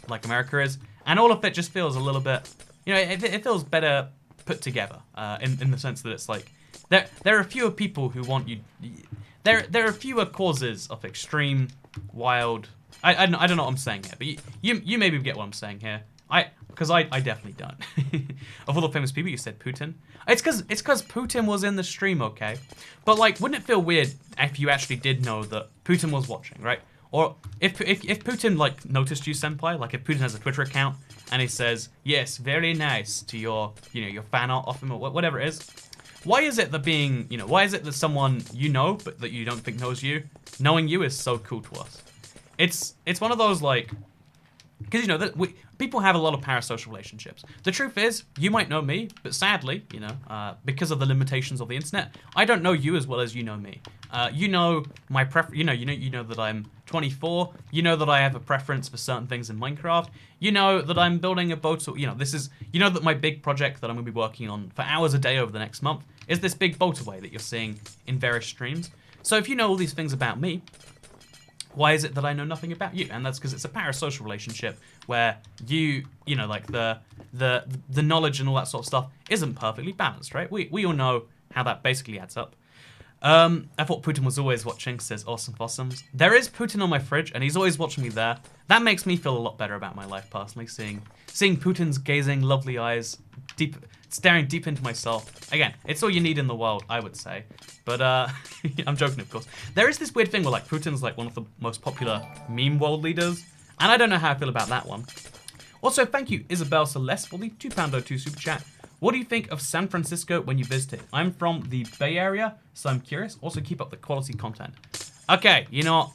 like America is. And all of it just feels a little bit, it feels better put together in the sense that it's like, there are fewer people who want you... There are fewer causes of extreme, wild... I don't know what I'm saying here, but you maybe get what I'm saying here. Because I definitely don't. Of all the famous people, you said Putin. It's because Putin was in the stream, okay? But like, wouldn't it feel weird if you actually did know that Putin was watching, right? Or if Putin like noticed you, senpai, like if Putin has a Twitter account and he says, yes, very nice to your fan art of him or whatever it is. Why is it that why is it that someone you know but that you don't think knows you, knowing you is so cool to us? It's one of those like, because people have a lot of parasocial relationships. The truth is, you might know me, but sadly, because of the limitations of the internet, I don't know you as well as you know me. You know my you know that I'm 24. You know that I have a preference for certain things in Minecraft. You know that I'm building a boat. That my big project that I'm going to be working on for hours a day over the next month is this big boataway that you're seeing in various streams. So if you know all these things about me, why is it that I know nothing about you? And that's because it's a parasocial relationship where like the knowledge and all that sort of stuff isn't perfectly balanced, right? We all know how that basically adds up. I thought Putin was always watching, says Awesome Fossums. There is Putin on my fridge, and he's always watching me there. That makes me feel a lot better about my life, personally, seeing Putin's gazing, lovely eyes, staring deep into my soul. Again, it's all you need in the world, I would say. But, I'm joking, of course. There is this weird thing where, like, Putin's, like, one of the most popular meme world leaders, and I don't know how I feel about that one. Also, thank you, Isabel Celeste, for the £2.02 super chat. What do you think of San Francisco when you visited? I'm from the Bay Area, so I'm curious. Also, keep up the quality content. Okay,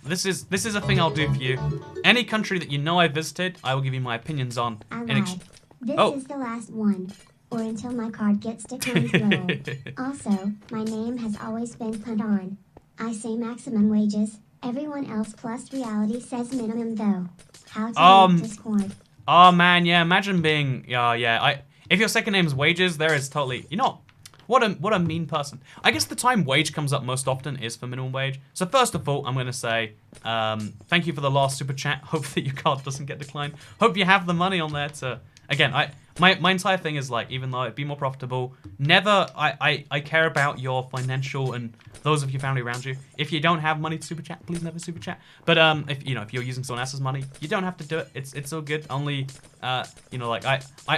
this is a thing I'll do for you. Any country that you know I visited, I will give you my opinions on. I lied. This is the last one, or until my card gets declined lower. Also, my name has always been Punton. I say maximum wages. Everyone else plus reality says minimum though. How to make Discord? Oh man, yeah. Imagine being if your second name is Wages, there is totally... What a mean person. I guess the time wage comes up most often is for minimum wage. So first of all, I'm going to say thank you for the last super chat. Hope that your card doesn't get declined. Hope you have the money on there to... Again, my entire thing is like, even though it'd be more profitable, I care about your financial and those of your family around you. If you don't have money to super chat, please never super chat. But if you're using someone else's money, you don't have to do it. It's all good. Only I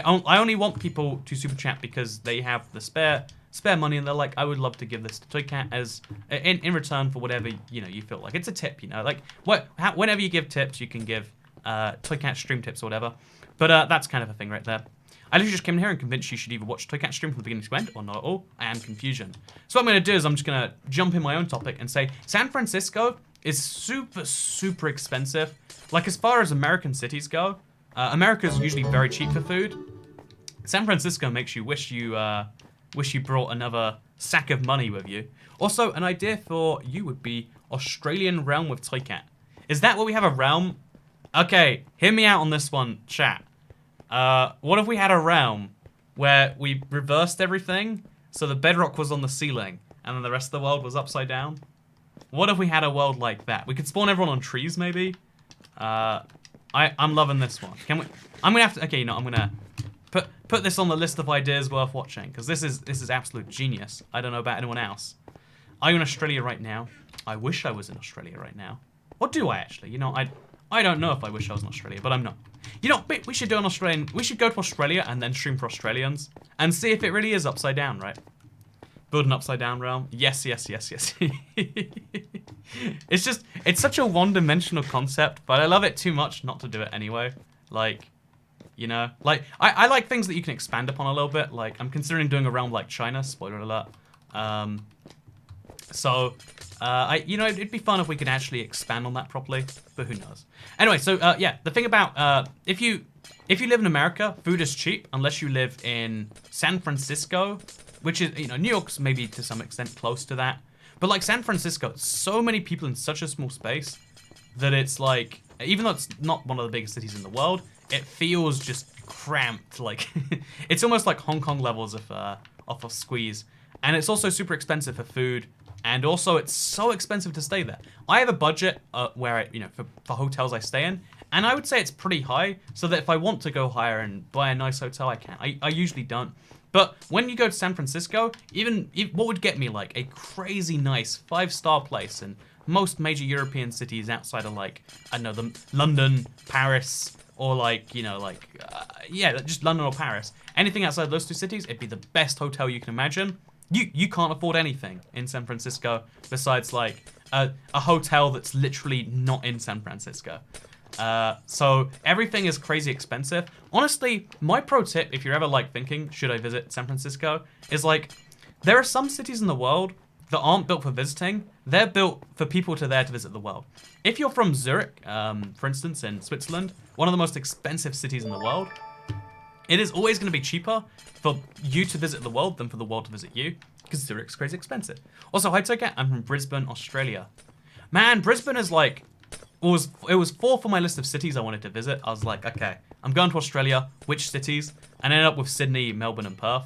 only want people to super chat because they have the spare money and they're like, I would love to give this to Toycat as in return for whatever you feel like. It's a tip, like whenever you give tips, you can give Toycat stream tips or whatever. But that's kind of a thing right there. I literally just came in here and convinced you should either watch Toycat stream from the beginning to end or not at all. I am confusion. So what I'm going to do is I'm just going to jump in my own topic and say San Francisco is super, super expensive. Like as far as American cities go, America's usually very cheap for food. San Francisco makes you wish you brought another sack of money with you. Also, an idea for you would be Australian realm with Toycat. Is that what we have, a realm? Okay, hear me out on this one, chat. What if we had a realm where we reversed everything so the bedrock was on the ceiling and then the rest of the world was upside down? What if we had a world like that? We could spawn everyone on trees, maybe? I'm loving this one. Can we? I'm gonna have to. Okay, I'm gonna put this on the list of ideas worth watching because this is absolute genius. I don't know about anyone else. Are you in Australia right now? I wish I was in Australia right now. Or do I actually? I don't know if I wish I was in Australia, but I'm not. You know, we should do an Australian. We should go to Australia and then stream for Australians and see if it really is upside down, right? Build an upside down realm. Yes, yes, yes, yes. It's such a one-dimensional concept, but I love it too much not to do it anyway. Like, you know, like I like things that you can expand upon a little bit. Like I'm considering doing a realm like China. Spoiler alert. You know, it'd be fun if we could actually expand on that properly, but who knows? Anyway, so yeah, the thing about if you live in America, food is cheap unless you live in San Francisco, which is, you know, New York's maybe to some extent close to that, but like San Francisco, so many people in such a small space that it's like, even though it's not one of the biggest cities in the world, it feels just cramped. Like it's almost like Hong Kong levels of squeeze, and it's also super expensive for food. And also, it's so expensive to stay there. I have a budget where for hotels I stay in, and I would say it's pretty high. So that if I want to go higher and buy a nice hotel, I can. I usually don't. But when you go to San Francisco, even what would get me like a crazy nice 5-star place in most major European cities outside of like I don't know London, Paris, or like yeah, just London or Paris. Anything outside those two cities, it'd be the best hotel you can imagine. You can't afford anything in San Francisco besides like a hotel that's literally not in San Francisco. So everything is crazy expensive. Honestly, my pro tip, if you're ever like thinking, should I visit San Francisco, is like, there are some cities in the world that aren't built for visiting. They're built for people there to visit the world. If you're from Zurich, for instance, in Switzerland, one of the most expensive cities in the world, it is always going to be cheaper for you to visit the world than for the world to visit you, because Zurich's crazy expensive. Also, hi Toka, I'm from Brisbane, Australia. Man, Brisbane is like, it was 4th on my list of cities I wanted to visit. I was like, okay, I'm going to Australia, which cities? And I ended up with Sydney, Melbourne, and Perth.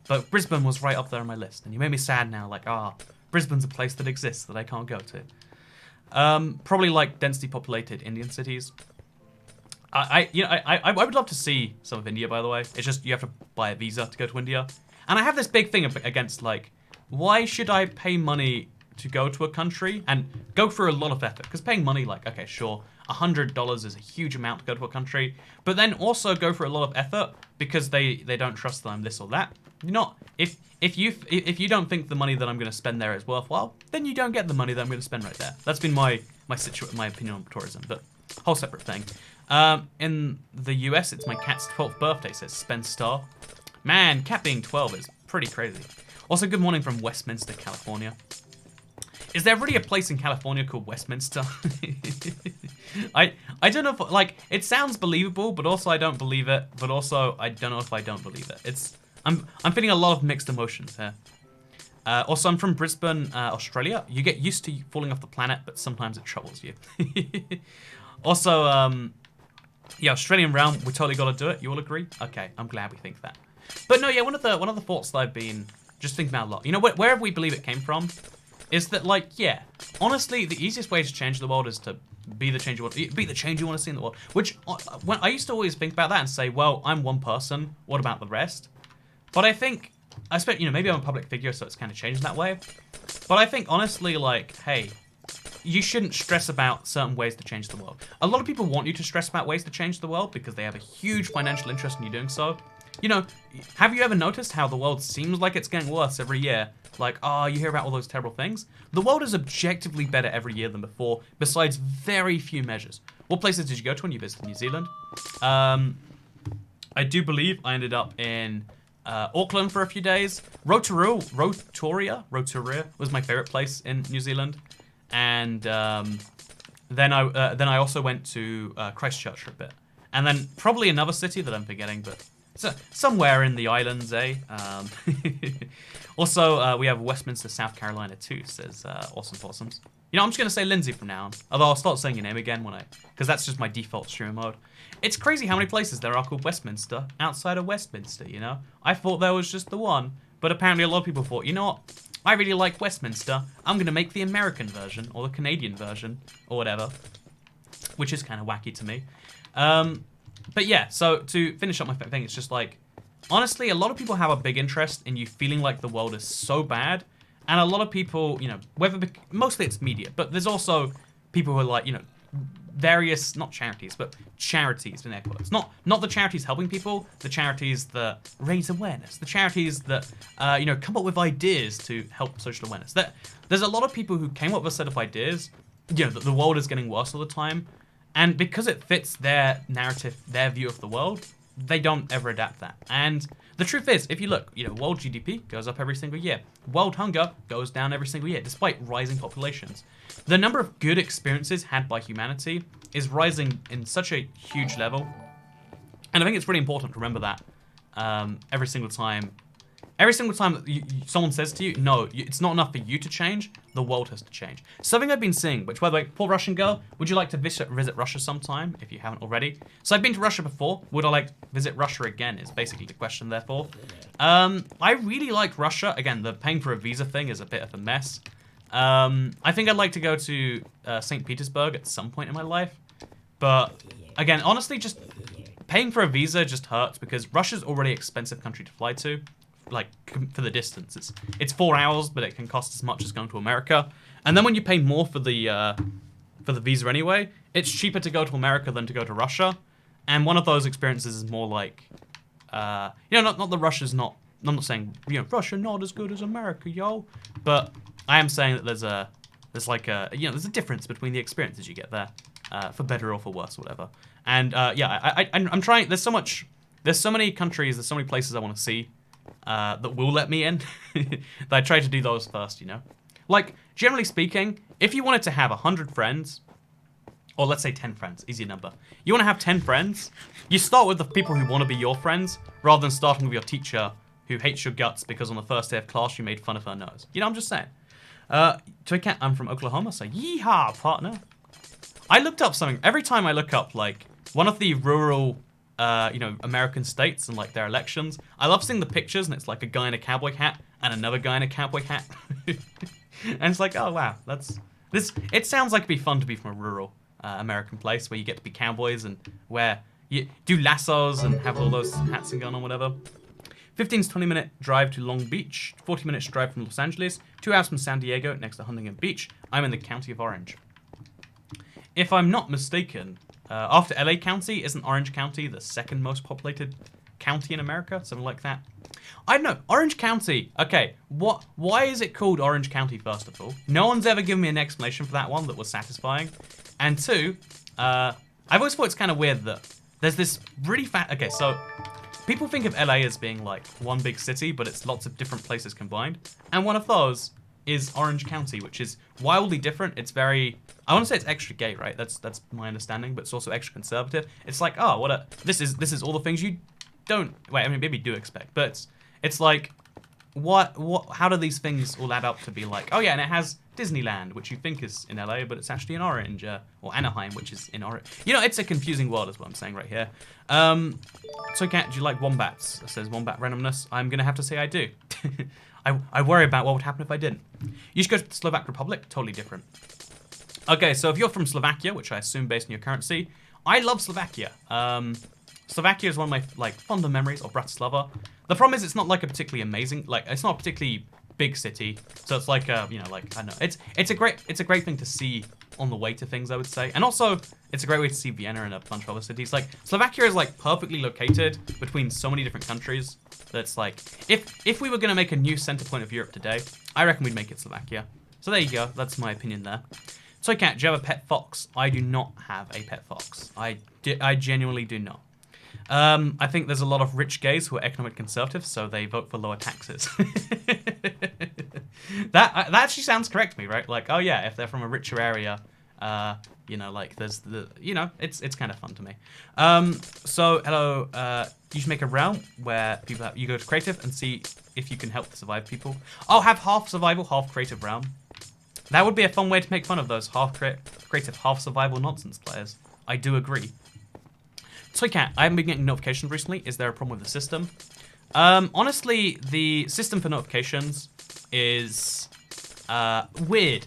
But Brisbane was right up there on my list, and you made me sad now, like, Brisbane's a place that exists that I can't go to. Probably like densely populated Indian cities. I would love to see some of India, by the way. It's just you have to buy a visa to go to India. And I have this big thing against, like, why should I pay money to go to a country and go through a lot of effort? Because paying money, like, okay, sure, $100 is a huge amount to go to a country, but then also go for a lot of effort because they don't trust that I'm this or that. You're not. If you don't think the money that I'm going to spend there is worthwhile, then you don't get the money that I'm going to spend right there. That's been my opinion on tourism, but whole separate thing. In the US, it's my cat's 12th birthday, says Spence Star. Man, cat being 12 is pretty crazy. Also, good morning from Westminster, California. Is there really a place in California called Westminster? I don't know if, like, it sounds believable, but also I don't believe it, but also I don't know if I don't believe it. I'm feeling a lot of mixed emotions here. Also, I'm from Brisbane, Australia. You get used to falling off the planet, but sometimes it troubles you. Also, yeah, Australian realm, we totally got to do it. You all agree? Okay, I'm glad we think that. But no, yeah, one of the thoughts that I've been just thinking about a lot. You know, wherever we believe it came from, is that, like, yeah, honestly, the easiest way to change the world is to be the change you want to see in the world. Which when I used to always think about that and say, well, I'm one person. What about the rest? But I think, I expect, you know, maybe I'm a public figure, so it's kind of changed that way. But I think honestly, like, hey, you shouldn't stress about certain ways to change the world. A lot of people want you to stress about ways to change the world because they have a huge financial interest in you doing so. You know, have you ever noticed how the world seems like it's getting worse every year? Like, you hear about all those terrible things. The world is objectively better every year than before, besides very few measures. What places did you go to when you visited New Zealand? I do believe I ended up in Auckland for a few days. Rotorua was my favorite place in New Zealand. And then I also went to Christchurch for a bit. And then probably another city that I'm forgetting, but somewhere in the islands, eh? Also, we have Westminster, South Carolina too, says Awesome Possums. You know, I'm just going to say Lindsay from now on. Although I'll start saying your name again because that's just my default streamer mode. It's crazy how many places there are called Westminster outside of Westminster, you know? I thought there was just the one, but apparently a lot of people thought, you know what? I really like Westminster. I'm going to make the American version or the Canadian version or whatever, which is kind of wacky to me. But yeah, so to finish up my thing, it's just like, honestly, a lot of people have a big interest in you feeling like the world is so bad. And a lot of people, you know, mostly it's media, but there's also people who are like, you know, various, not charities, but charities in air quotes. Not the charities helping people, the charities that raise awareness, the charities that, come up with ideas to help social awareness. There's a lot of people who came up with a set of ideas, that the world is getting worse all the time, and because it fits their narrative, their view of the world, they don't ever adapt that. And the truth is, if you look, world GDP goes up every single year. World hunger goes down every single year, despite rising populations. The number of good experiences had by humanity is rising in such a huge level. And I think it's really important to remember that every single time that someone says to you, no, it's not enough for you to change, the world has to change. Something I've been seeing, which by the way, poor Russian girl, would you like to visit Russia sometime, if you haven't already? So I've been to Russia before, would I like to visit Russia again, is basically the question therefore. I really like Russia. Again, the paying for a visa thing is a bit of a mess. I think I'd like to go to St. Petersburg at some point in my life. But again, honestly, just paying for a visa just hurts because Russia's already an expensive country to fly to. Like for the distance, it's 4 hours, but it can cost as much as going to America. And then when you pay more for the visa anyway, it's cheaper to go to America than to go to Russia. And one of those experiences is more like, not that Russia's not. I'm not saying Russia not as good as America, yo. But I am saying that there's a difference between the experiences you get there, for better or for worse, or whatever. And I'm trying. There's so many countries, there's so many places I want to see. That will let me in, that I try to do those first, Like, generally speaking, if you wanted to have 100 friends, or let's say 10 friends, easy number. You want to have 10 friends, you start with the people who want to be your friends, rather than starting with your teacher who hates your guts because on the first day of class you made fun of her nose. I'm just saying. Toy Cat, I'm from Oklahoma, so yeehaw, partner. I looked up something. Every time I look up, like, one of the rural American states and like their elections. I love seeing the pictures and it's like a guy in a cowboy hat and another guy in a cowboy hat. And it's like, oh wow, it sounds like it'd be fun to be from a rural American place where you get to be cowboys and you do lassos and have all those hats and gun or whatever. 15 to 20 minute drive to Long Beach, 40 minutes drive from Los Angeles, 2 hours from San Diego next to Huntington Beach. I'm in the county of Orange. If I'm not mistaken, after LA County, isn't Orange County the second most populated county in America? Something like that. I don't know. Orange County. Okay, why is it called Orange County, first of all? No one's ever given me an explanation for that one that was satisfying. And two, I've always thought it's kind of weird that there's this really okay, so people think of LA as being like one big city, but it's lots of different places combined. And one of those is Orange County, which is wildly different. It's very, I want to say it's extra gay, right? That's my understanding, but it's also extra conservative. It's like, oh, this is all the things you don't, wait, I mean, maybe do expect, but it's like, how do these things all add up to be like, oh yeah, and it has Disneyland, which you think is in LA, but it's actually in Orange, or Anaheim, which is in Orange. It's a confusing world is what I'm saying right here. So Cat, do you like wombats? It says wombat randomness. I'm going to have to say I do. I worry about what would happen if I didn't. You should go to the Slovak Republic, totally different. Okay, so if you're from Slovakia, which I assume based on your currency, I love Slovakia. Slovakia is one of my fonder memories of Bratislava. The problem is it's not like a particularly amazing, it's not a particularly big city, so it's like I don't know, it's a great thing to see on the way to things, I would say, and also it's a great way to see Vienna and a bunch of other cities. Like Slovakia is perfectly located between so many different countries that it's like if we were gonna make a new center point of Europe today, I reckon we'd make it Slovakia. So there you go. That's my opinion there. So Cat, do you have a pet fox? I do not have a pet fox. I genuinely do not. I think there's a lot of rich gays who are economic conservatives, so they vote for lower taxes. That actually sounds correct to me, right? Like, oh yeah, if they're from a richer area, there's it's kind of fun to me. So hello, you should make a realm where you go to creative and see if you can help survive people. Oh, have half survival, half creative realm. That would be a fun way to make fun of those half creative, half survival nonsense players. I do agree. Toy Cat, I haven't been getting notifications recently. Is there a problem with the system? Honestly, the system for notifications is weird.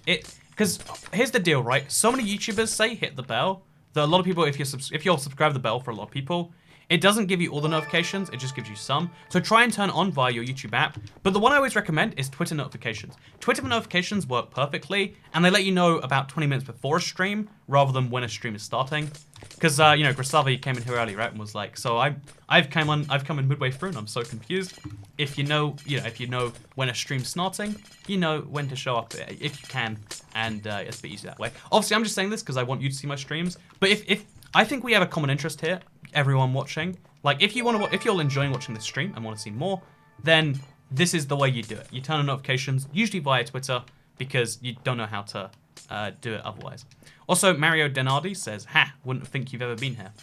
Because here's the deal, right? So many YouTubers say hit the bell that a lot of people, if you're subscribed to the bell for a lot of people, it doesn't give you all the notifications, it just gives you some. So try and turn on via your YouTube app. But the one I always recommend is Twitter notifications. Twitter notifications work perfectly, and they let you know about 20 minutes before a stream, rather than when a stream is starting. Because, you know, Grisavi came in here early, right, and was like, so I've come in midway through, and I'm so confused. If you know when a stream's starting, you know when to show up, if you can, and it's a bit easier that way. Obviously, I'm just saying this because I want you to see my streams, but if I think we have a common interest here, everyone watching. Like, if you're enjoying watching this stream and want to see more, then this is the way you do it. You turn on notifications, usually via Twitter, because you don't know how to do it otherwise. Also, Mario Denardi says, "Ha, wouldn't think you've ever been here."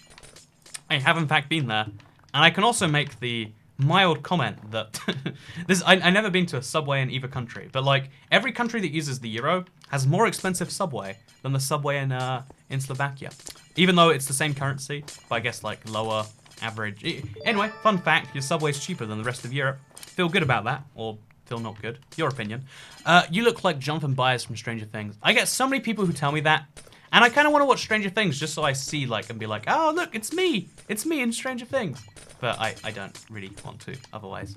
I have in fact been there, and I can also make the mild comment that I've never been to a subway in either country, but like every country that uses the euro has more expensive subway than the subway in Slovakia, even though it's the same currency, but I guess like lower average. Anyway, fun fact: your subway's cheaper than the rest of Europe. Feel good about that, or feel not good? Your opinion. You look like Jonathan Byers from Stranger Things. I get so many people who tell me that. And I kind of want to watch Stranger Things just so I see, like, and be like, oh, look, it's me. It's me in Stranger Things. But I don't really want to otherwise.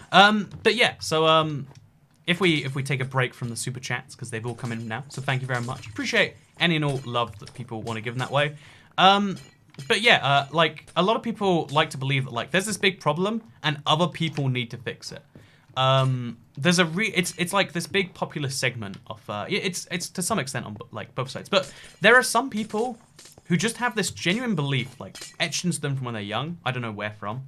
But yeah, so if we take a break from the super chats, because they've all come in now, so thank you very much. Appreciate any and all love that people want to give in that way. But yeah, like, a lot of people like to believe that, like, there's this big problem and other people need to fix it. There's it's like this big popular segment of it's to some extent on like both sides, but there are some people who just have this genuine belief like etched into them from when they're young. I don't know where from,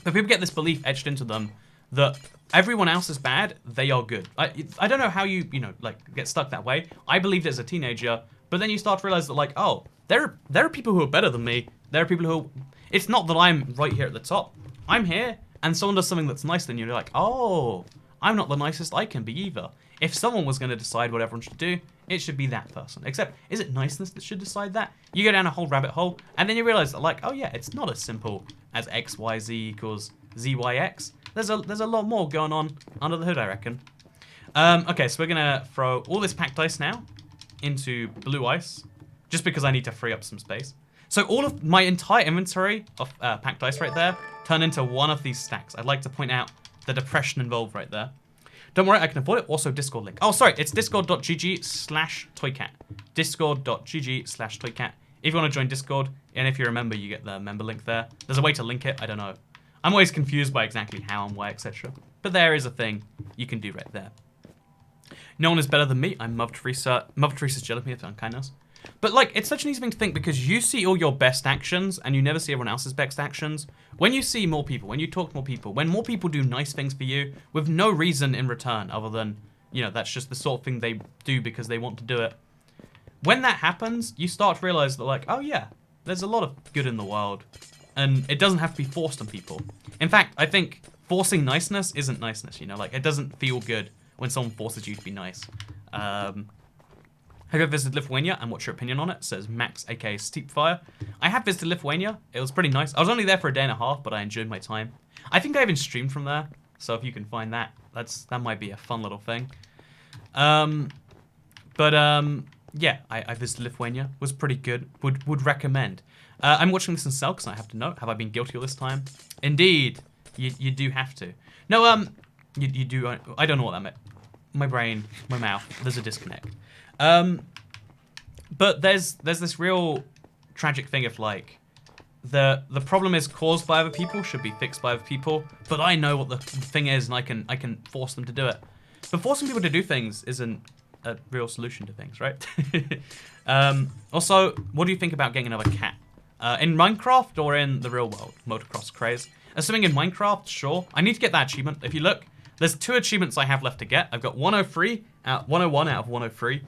but people get this belief etched into them that everyone else is bad, they are good. I don't know how you like get stuck that way. I believed it as a teenager, but then you start to realize that like, oh, there are people who are better than me. There are people who, it's not that I'm right here at the top. I'm here. And someone does something that's nice, then you're like, oh, I'm not the nicest I can be either. If someone was going to decide what everyone should do, it should be that person. Except, is it niceness that should decide that? You go down a whole rabbit hole, and then you realize that, like, oh yeah, it's not as simple as X, Y, Z equals Z, Y, X. There's a lot more going on under the hood, I reckon. Okay, so we're going to throw all this packed ice now into blue ice, just because I need to free up some space. So all of my entire inventory of packed ice right there turn into one of these stacks. I'd like to point out the depression involved right there. Don't worry, I can avoid it. Also, Discord link. Oh, sorry, it's discord.gg/toycat. Discord.gg/toycat. If you want to join Discord, and if you're a member, you get the member link there. There's a way to link it, I don't know. I'm always confused by exactly how and why, etc. But there is a thing you can do right there. No one is better than me. I'm Mother Teresa. Mother Teresa's jealous of me for unkindness. But, like, it's such an easy thing to think because you see all your best actions and you never see everyone else's best actions. When you see more people, when you talk to more people, when more people do nice things for you with no reason in return other than, that's just the sort of thing they do because they want to do it. When that happens, you start to realize that, like, oh, yeah, there's a lot of good in the world. And it doesn't have to be forced on people. In fact, I think forcing niceness isn't niceness, Like, it doesn't feel good when someone forces you to be nice. Have you ever visited Lithuania and what's your opinion on it? Says Max, aka Steepfire. I have visited Lithuania. It was pretty nice. I was only there for a day and a half, but I enjoyed my time. I think I even streamed from there, so if you can find that, that might be a fun little thing. Yeah, I visited Lithuania. Was pretty good. Would recommend. I'm watching this in cell because I have to know. Have I been guilty all this time? Indeed, you do have to. No, you do. I don't know what that meant. My brain, my mouth. There's a disconnect. But there's this real tragic thing of like the problem is caused by other people, should be fixed by other people, but I know what the thing is and I can force them to do it. But forcing people to do things isn't a real solution to things, right? Also, what do you think about getting another cat? In Minecraft or in the real world? Motocross craze. Assuming in Minecraft, sure. I need to get that achievement. If you look, there's 2 achievements I have left to get. I've got 101 out of 103.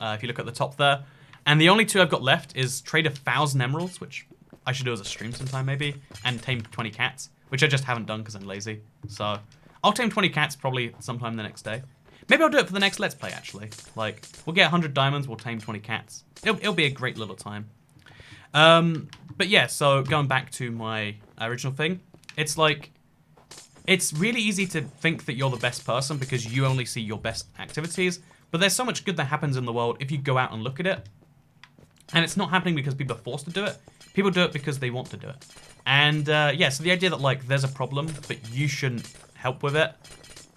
If you look at the top there. And the only 2 I've got left is trade 1,000 emeralds, which I should do as a stream sometime maybe, and tame 20 cats, which I just haven't done because I'm lazy. So I'll tame 20 cats probably sometime the next day. Maybe I'll do it for the next Let's Play, actually. Like, we'll get 100 diamonds, we'll tame 20 cats. It'll be a great little time. But yeah, so going back to my original thing, it's like, it's really easy to think that you're the best person because you only see your best activities. But there's so much good that happens in the world if you go out and look at it. And it's not happening because people are forced to do it. People do it because they want to do it. And yeah, so the idea that like there's a problem, but you shouldn't help with it.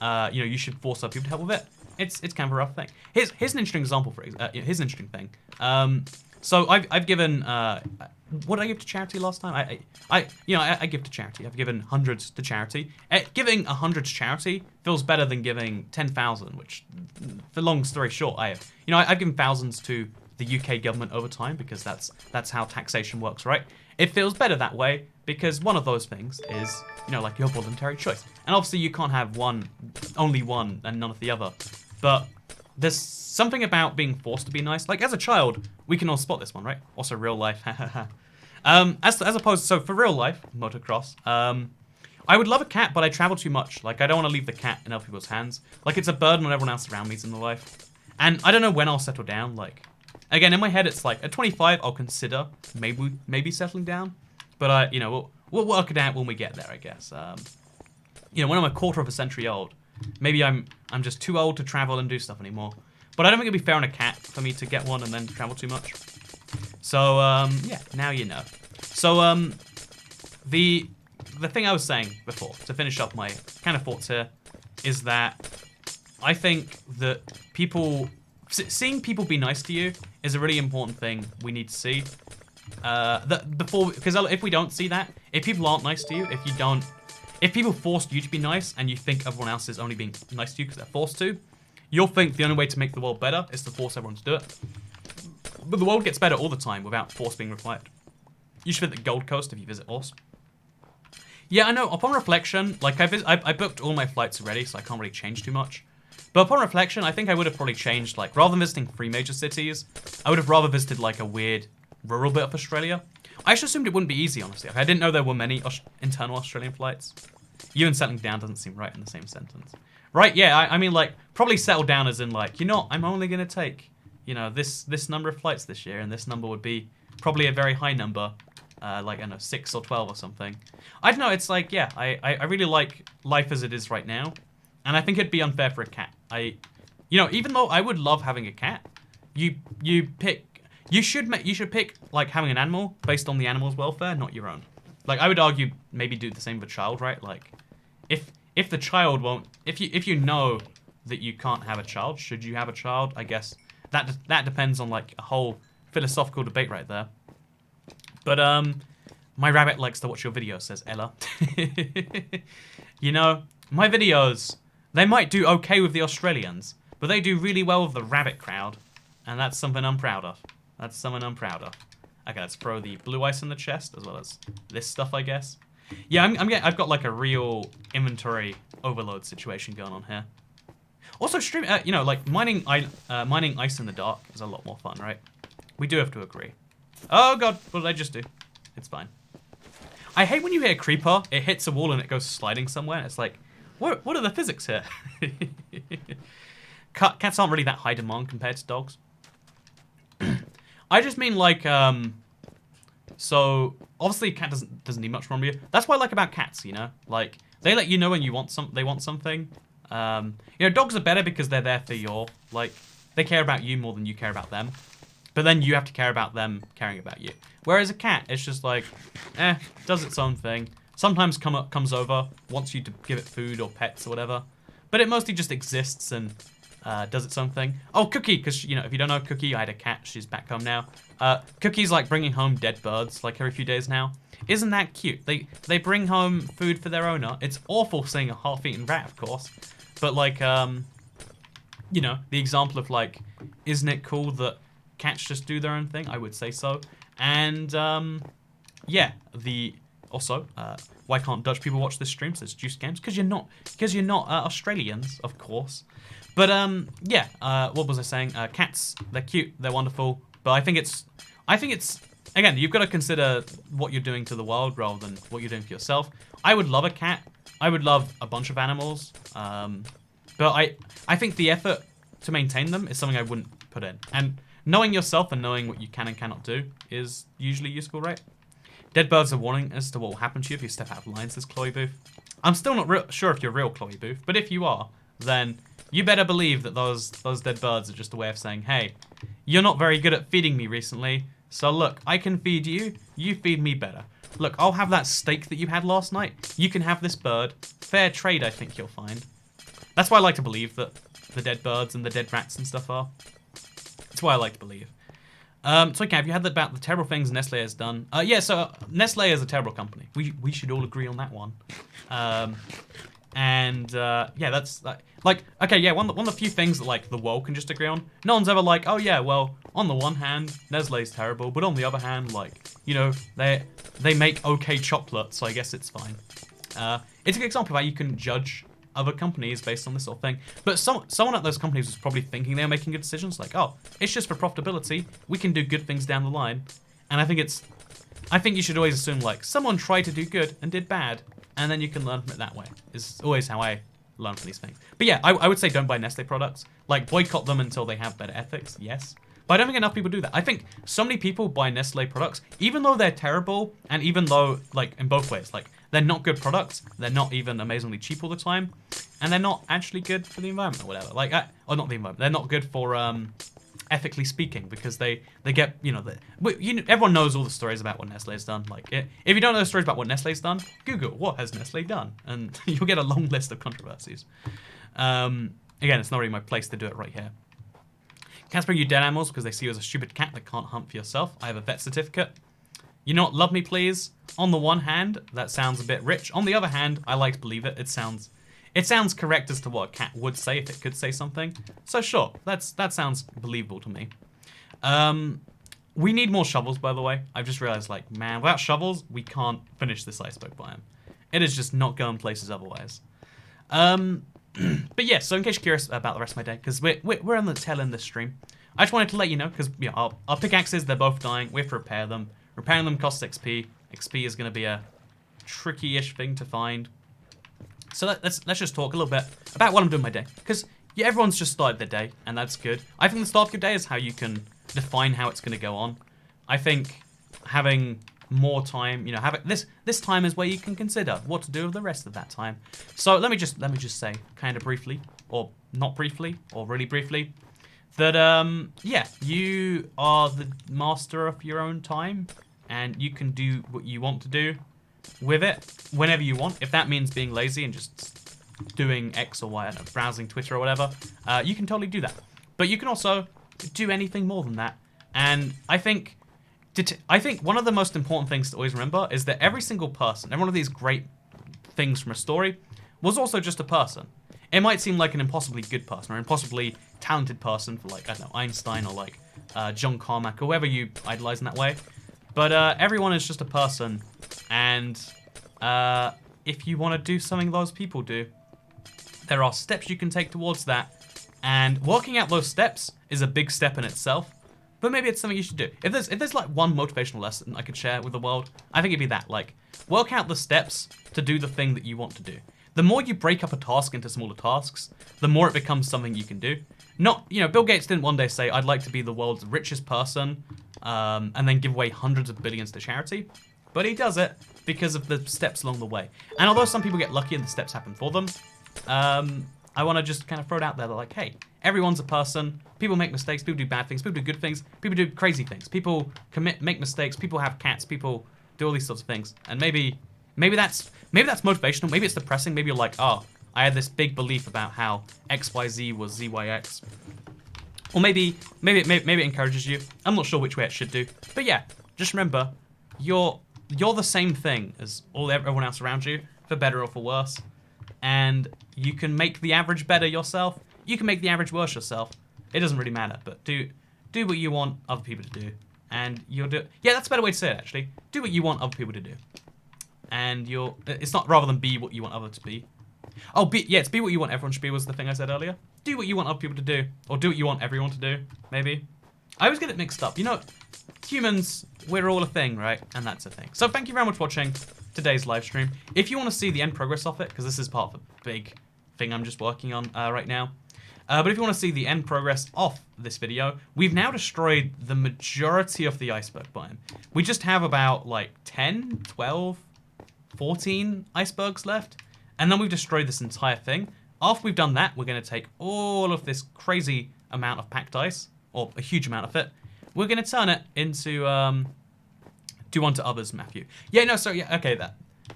You know, you should force other people to help with it. It's kind of a rough thing. Here's an interesting example for here's an interesting thing. So I've given what did I give to charity last time? I give to charity. I've given hundreds to charity. Giving 100 to charity feels better than giving 10,000, which, for long story short, I've given thousands to the UK government over time because that's how taxation works, right? It feels better that way because one of those things is, you know, like your voluntary choice. And obviously you can't have only one and none of the other. But there's something about being forced to be nice. Like as a child, we can all spot this one, right? Also real life. As opposed to, so for real life, motocross, I would love a cat, but I travel too much. Like I don't want to leave the cat in other people's hands. Like it's a burden when everyone else around me is in the life. And I don't know when I'll settle down. Like, again, in my head, it's like at 25, I'll consider maybe settling down. But you know, we'll work it out when we get there, I guess. You know, when I'm a quarter of a century old, maybe I'm just too old to travel and do stuff anymore. But I don't think it'd be fair on a cat for me to get one and then travel too much. So yeah, now you know. So the thing I was saying before, to finish up my kind of thoughts here, is that I think that seeing people be nice to you is a really important thing we need to see. Because if we don't see that, if people aren't nice to you, if people force you to be nice and you think everyone else is only being nice to you because they're forced to, you'll think the only way to make the world better is to force everyone to do it. But the world gets better all the time without force being required. You should visit the Gold Coast if you visit Oz. Yeah, I know, upon reflection, like I booked all my flights already, so I can't really change too much. But upon reflection, I think I would have probably changed, like, rather than visiting 3 major cities, I would have rather visited, like, a weird rural bit of Australia. I just assumed it wouldn't be easy, honestly. Like, I didn't know there were many internal Australian flights. You and settling down doesn't seem right in the same sentence. Right, yeah, I mean, like, probably settle down as in, like, you know, I'm only going to take, you know, this number of flights this year, and this number would be probably a very high number, like, I don't know, 6 or 12 or something. I don't know, it's like, yeah, I really like life as it is right now, and I think it'd be unfair for a cat. You know, even though I would love having a cat, you should pick, like, having an animal based on the animal's welfare, not your own. Like, I would argue maybe do the same with a child, right? Like, if the child won't, if you know that you can't have a child, should you have a child? I guess that depends on, like, a whole philosophical debate right there. But my rabbit likes to watch your videos, says Ella. You know, my videos, they might do okay with the Australians, but they do really well with the rabbit crowd, and that's something I'm proud of. That's something I'm proud of. Okay, let's throw the blue ice in the chest as well as this stuff, I guess. Yeah, I've got like a real inventory overload situation going on here. Also, you know, like mining ice in the dark is a lot more fun, right? We do have to agree. Oh god, what did I just do? It's fine. I hate when you hear a creeper, it hits a wall and it goes sliding somewhere. It's like, what are the physics here? Cats aren't really that high demand compared to dogs. I just mean like, so obviously a cat doesn't need much from you. That's what I like about cats, you know? Like, they let you know when they want something. You know, dogs are better because they're there for your, like, they care about you more than you care about them. But then you have to care about them caring about you. Whereas a cat, it's just like, does its own thing. Sometimes comes over, wants you to give it food or pets or whatever. But it mostly just exists and does its own thing. Oh, Cookie, because, you know, if you don't know Cookie, I had a cat. She's back home now. Cookie's like bringing home dead birds like every few days now. Isn't that cute? They bring home food for their owner. It's awful seeing a half-eaten rat, of course. But like, you know, the example of like, isn't it cool that cats just do their own thing? I would say so. And yeah, also, why can't Dutch people watch this stream? Says Juice Games, because you're not Australians, of course. But yeah, what was I saying? Cats, they're cute, they're wonderful, but I think it's again, you've got to consider what you're doing to the world rather than what you're doing for yourself. I would love a cat. I would love a bunch of animals, but I think the effort to maintain them is something I wouldn't put in. And knowing yourself and knowing what you can and cannot do is usually useful, right? Dead birds are warning as to what will happen to you if you step out of line, says Chloe Booth. I'm still not sure if you're real, Chloe Booth, but if you are, then you better believe that those dead birds are just a way of saying, hey, you're not very good at feeding me recently, So look, I can feed you, you feed me better. Look, I'll have that steak that you had last night. You can have this bird. Fair trade, I think you'll find. That's why I like to believe that the dead birds and the dead rats and stuff are. That's why I like to believe. So okay, have you heard about the terrible things Nestle has done? Yeah, so Nestle is a terrible company. We should all agree on that one. Yeah, that's like okay, yeah, one of the few things that like the world can just agree on. No one's ever like, oh yeah, well, on the one hand, Nestle's terrible, but on the other hand, like, you know, they make okay chocolate, so I guess it's fine. It's a good example of how you can judge other companies based on this sort of thing. But someone at those companies was probably thinking they were making good decisions, like, oh, it's just for profitability. We can do good things down the line. And I think you should always assume like someone tried to do good and did bad, and then you can learn from it that way. Is always how I learn from these things. But yeah, I would say don't buy Nestle products. Like boycott them until they have better ethics. Yes. But I don't think enough people do that. I think so many people buy Nestle products, even though they're terrible, and even though, like, in both ways, like, they're not good products, they're not even amazingly cheap all the time, and they're not actually good for the environment or whatever. Like, or not the environment, they're not good for, ethically speaking, because they get, you know, everyone knows all the stories about what Nestle's done. Like, if you don't know the stories about what Nestle's done, Google, what has Nestle done? And you'll get a long list of controversies. Again, it's not really my place to do it right here. Cats bring you dead animals because they see you as a stupid cat that can't hunt for yourself. I have a vet certificate. You know what? Love me, please. On the one hand, that sounds a bit rich. On the other hand, I like to believe it. It sounds correct as to what a cat would say if it could say something. So sure, that sounds believable to me. We need more shovels, by the way. I've just realized, like, man, without shovels, we can't finish this iceberg biome. It is just not going places otherwise. But yeah, so in case you're curious about the rest of my day, because we're on the tail end of this stream, I just wanted to let you know, because you know, our pickaxes, they're both dying. We have to repair them. Repairing them costs XP. XP is going to be a tricky-ish thing to find. So let's just talk a little bit about what I'm doing my day, because yeah, everyone's just started their day, and that's good. I think the start of your day is how you can define how it's going to go on. I think having more time, you know, having this time is where you can consider what to do with the rest of that time. So let me just say, kind of briefly, or not briefly, or really briefly, that yeah, you are the master of your own time, and you can do what you want to do with it whenever you want. If that means being lazy and just doing X or Y, I don't know, browsing Twitter or whatever, you can totally do that. But you can also do anything more than that. And I think one of the most important things to always remember is that every single person, every one of these great things from a story, was also just a person. It might seem like an impossibly good person or impossibly talented person for, like, I don't know, Einstein or like John Carmack or whoever you idolize in that way. But everyone is just a person, and if you want to do something those people do, there are steps you can take towards that, and working out those steps is a big step in itself. But maybe it's something you should do. If there's like one motivational lesson I could share with the world, I think it'd be that. Like, work out the steps to do the thing that you want to do. The more you break up a task into smaller tasks, the more it becomes something you can do. Not, you know, Bill Gates didn't one day say, I'd like to be the world's richest person, and then give away hundreds of billions to charity. But he does it because of the steps along the way. And although some people get lucky and the steps happen for them, I want to just kind of throw it out there that, like, hey, everyone's a person. People make mistakes. People do bad things. People do good things. People do crazy things. People make mistakes. People have cats. People do all these sorts of things. And maybe that's motivational. Maybe it's depressing. Maybe you're like, oh, I had this big belief about how XYZ was ZYX. Or maybe it encourages you. I'm not sure which way it should do. But yeah, just remember, you're the same thing as everyone else around you, for better or for worse. And you can make the average better yourself. You can make the average worse yourself. It doesn't really matter, but do what you want other people to do. And you'll do... Yeah, that's a better way to say it, actually. Do what you want other people to do. And it's not rather than be what you want others to be. Oh, it's be what you want everyone to be was the thing I said earlier. Do what you want other people to do. Or do what you want everyone to do, maybe. I always get it mixed up. You know, humans, we're all a thing, right? And that's a thing. So thank you very much for watching today's live stream. If you want to see the end progress of it, because this is part of a big thing I'm just working on right now. But if you want to see the end progress of this video, we've now destroyed the majority of the iceberg biome. We just have about like 10, 12, 14 icebergs left. And then we've destroyed this entire thing. After we've done that, we're going to take all of this crazy amount of packed ice, or a huge amount of it. we're going to turn it into do unto others, Matthew. Yeah, no, so yeah, okay,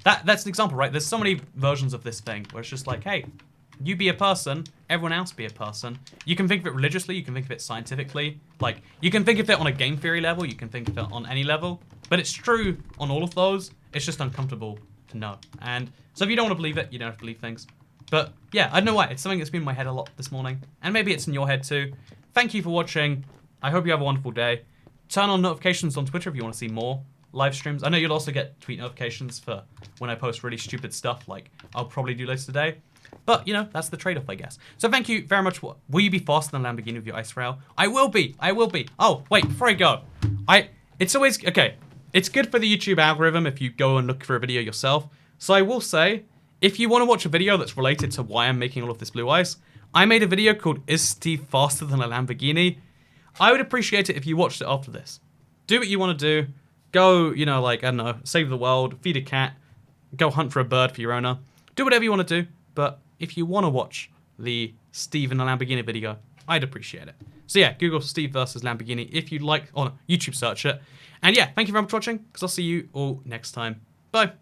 that's an example, right? There's so many versions of this thing where it's just like, hey, you be a person, everyone else be a person. You can think of it religiously, you can think of it scientifically. Like, you can think of it on a game theory level, you can think of it on any level. But it's true on all of those. It's just uncomfortable to know. And so if you don't want to believe it, you don't have to believe things. But yeah, I don't know why. It's something that's been in my head a lot this morning. And maybe it's in your head too. Thank you for watching. I hope you have a wonderful day. Turn on notifications on Twitter if you want to see more live streams. I know you'll also get tweet notifications for when I post really stupid stuff like I'll probably do later today. But, you know, that's the trade-off, I guess. So thank you very much. Will you be faster than Lamborghini with your ice rail? I will be. I will be. Oh, wait, before I go. It's always, okay. It's good for the YouTube algorithm if you go and look for a video yourself. So I will say, if you want to watch a video that's related to why I'm making all of this blue ice, I made a video called Is Steve Faster Than a Lamborghini? I would appreciate it if you watched it after this. Do what you want to do. Go, you know, like, I don't know, save the world, feed a cat, go hunt for a bird for your owner. Do whatever you want to do. But if you want to watch the Steve and the Lamborghini video, I'd appreciate it. So yeah, Google Steve versus Lamborghini if you'd like, or YouTube search it. And yeah, thank you very much for watching, because I'll see you all next time. Bye.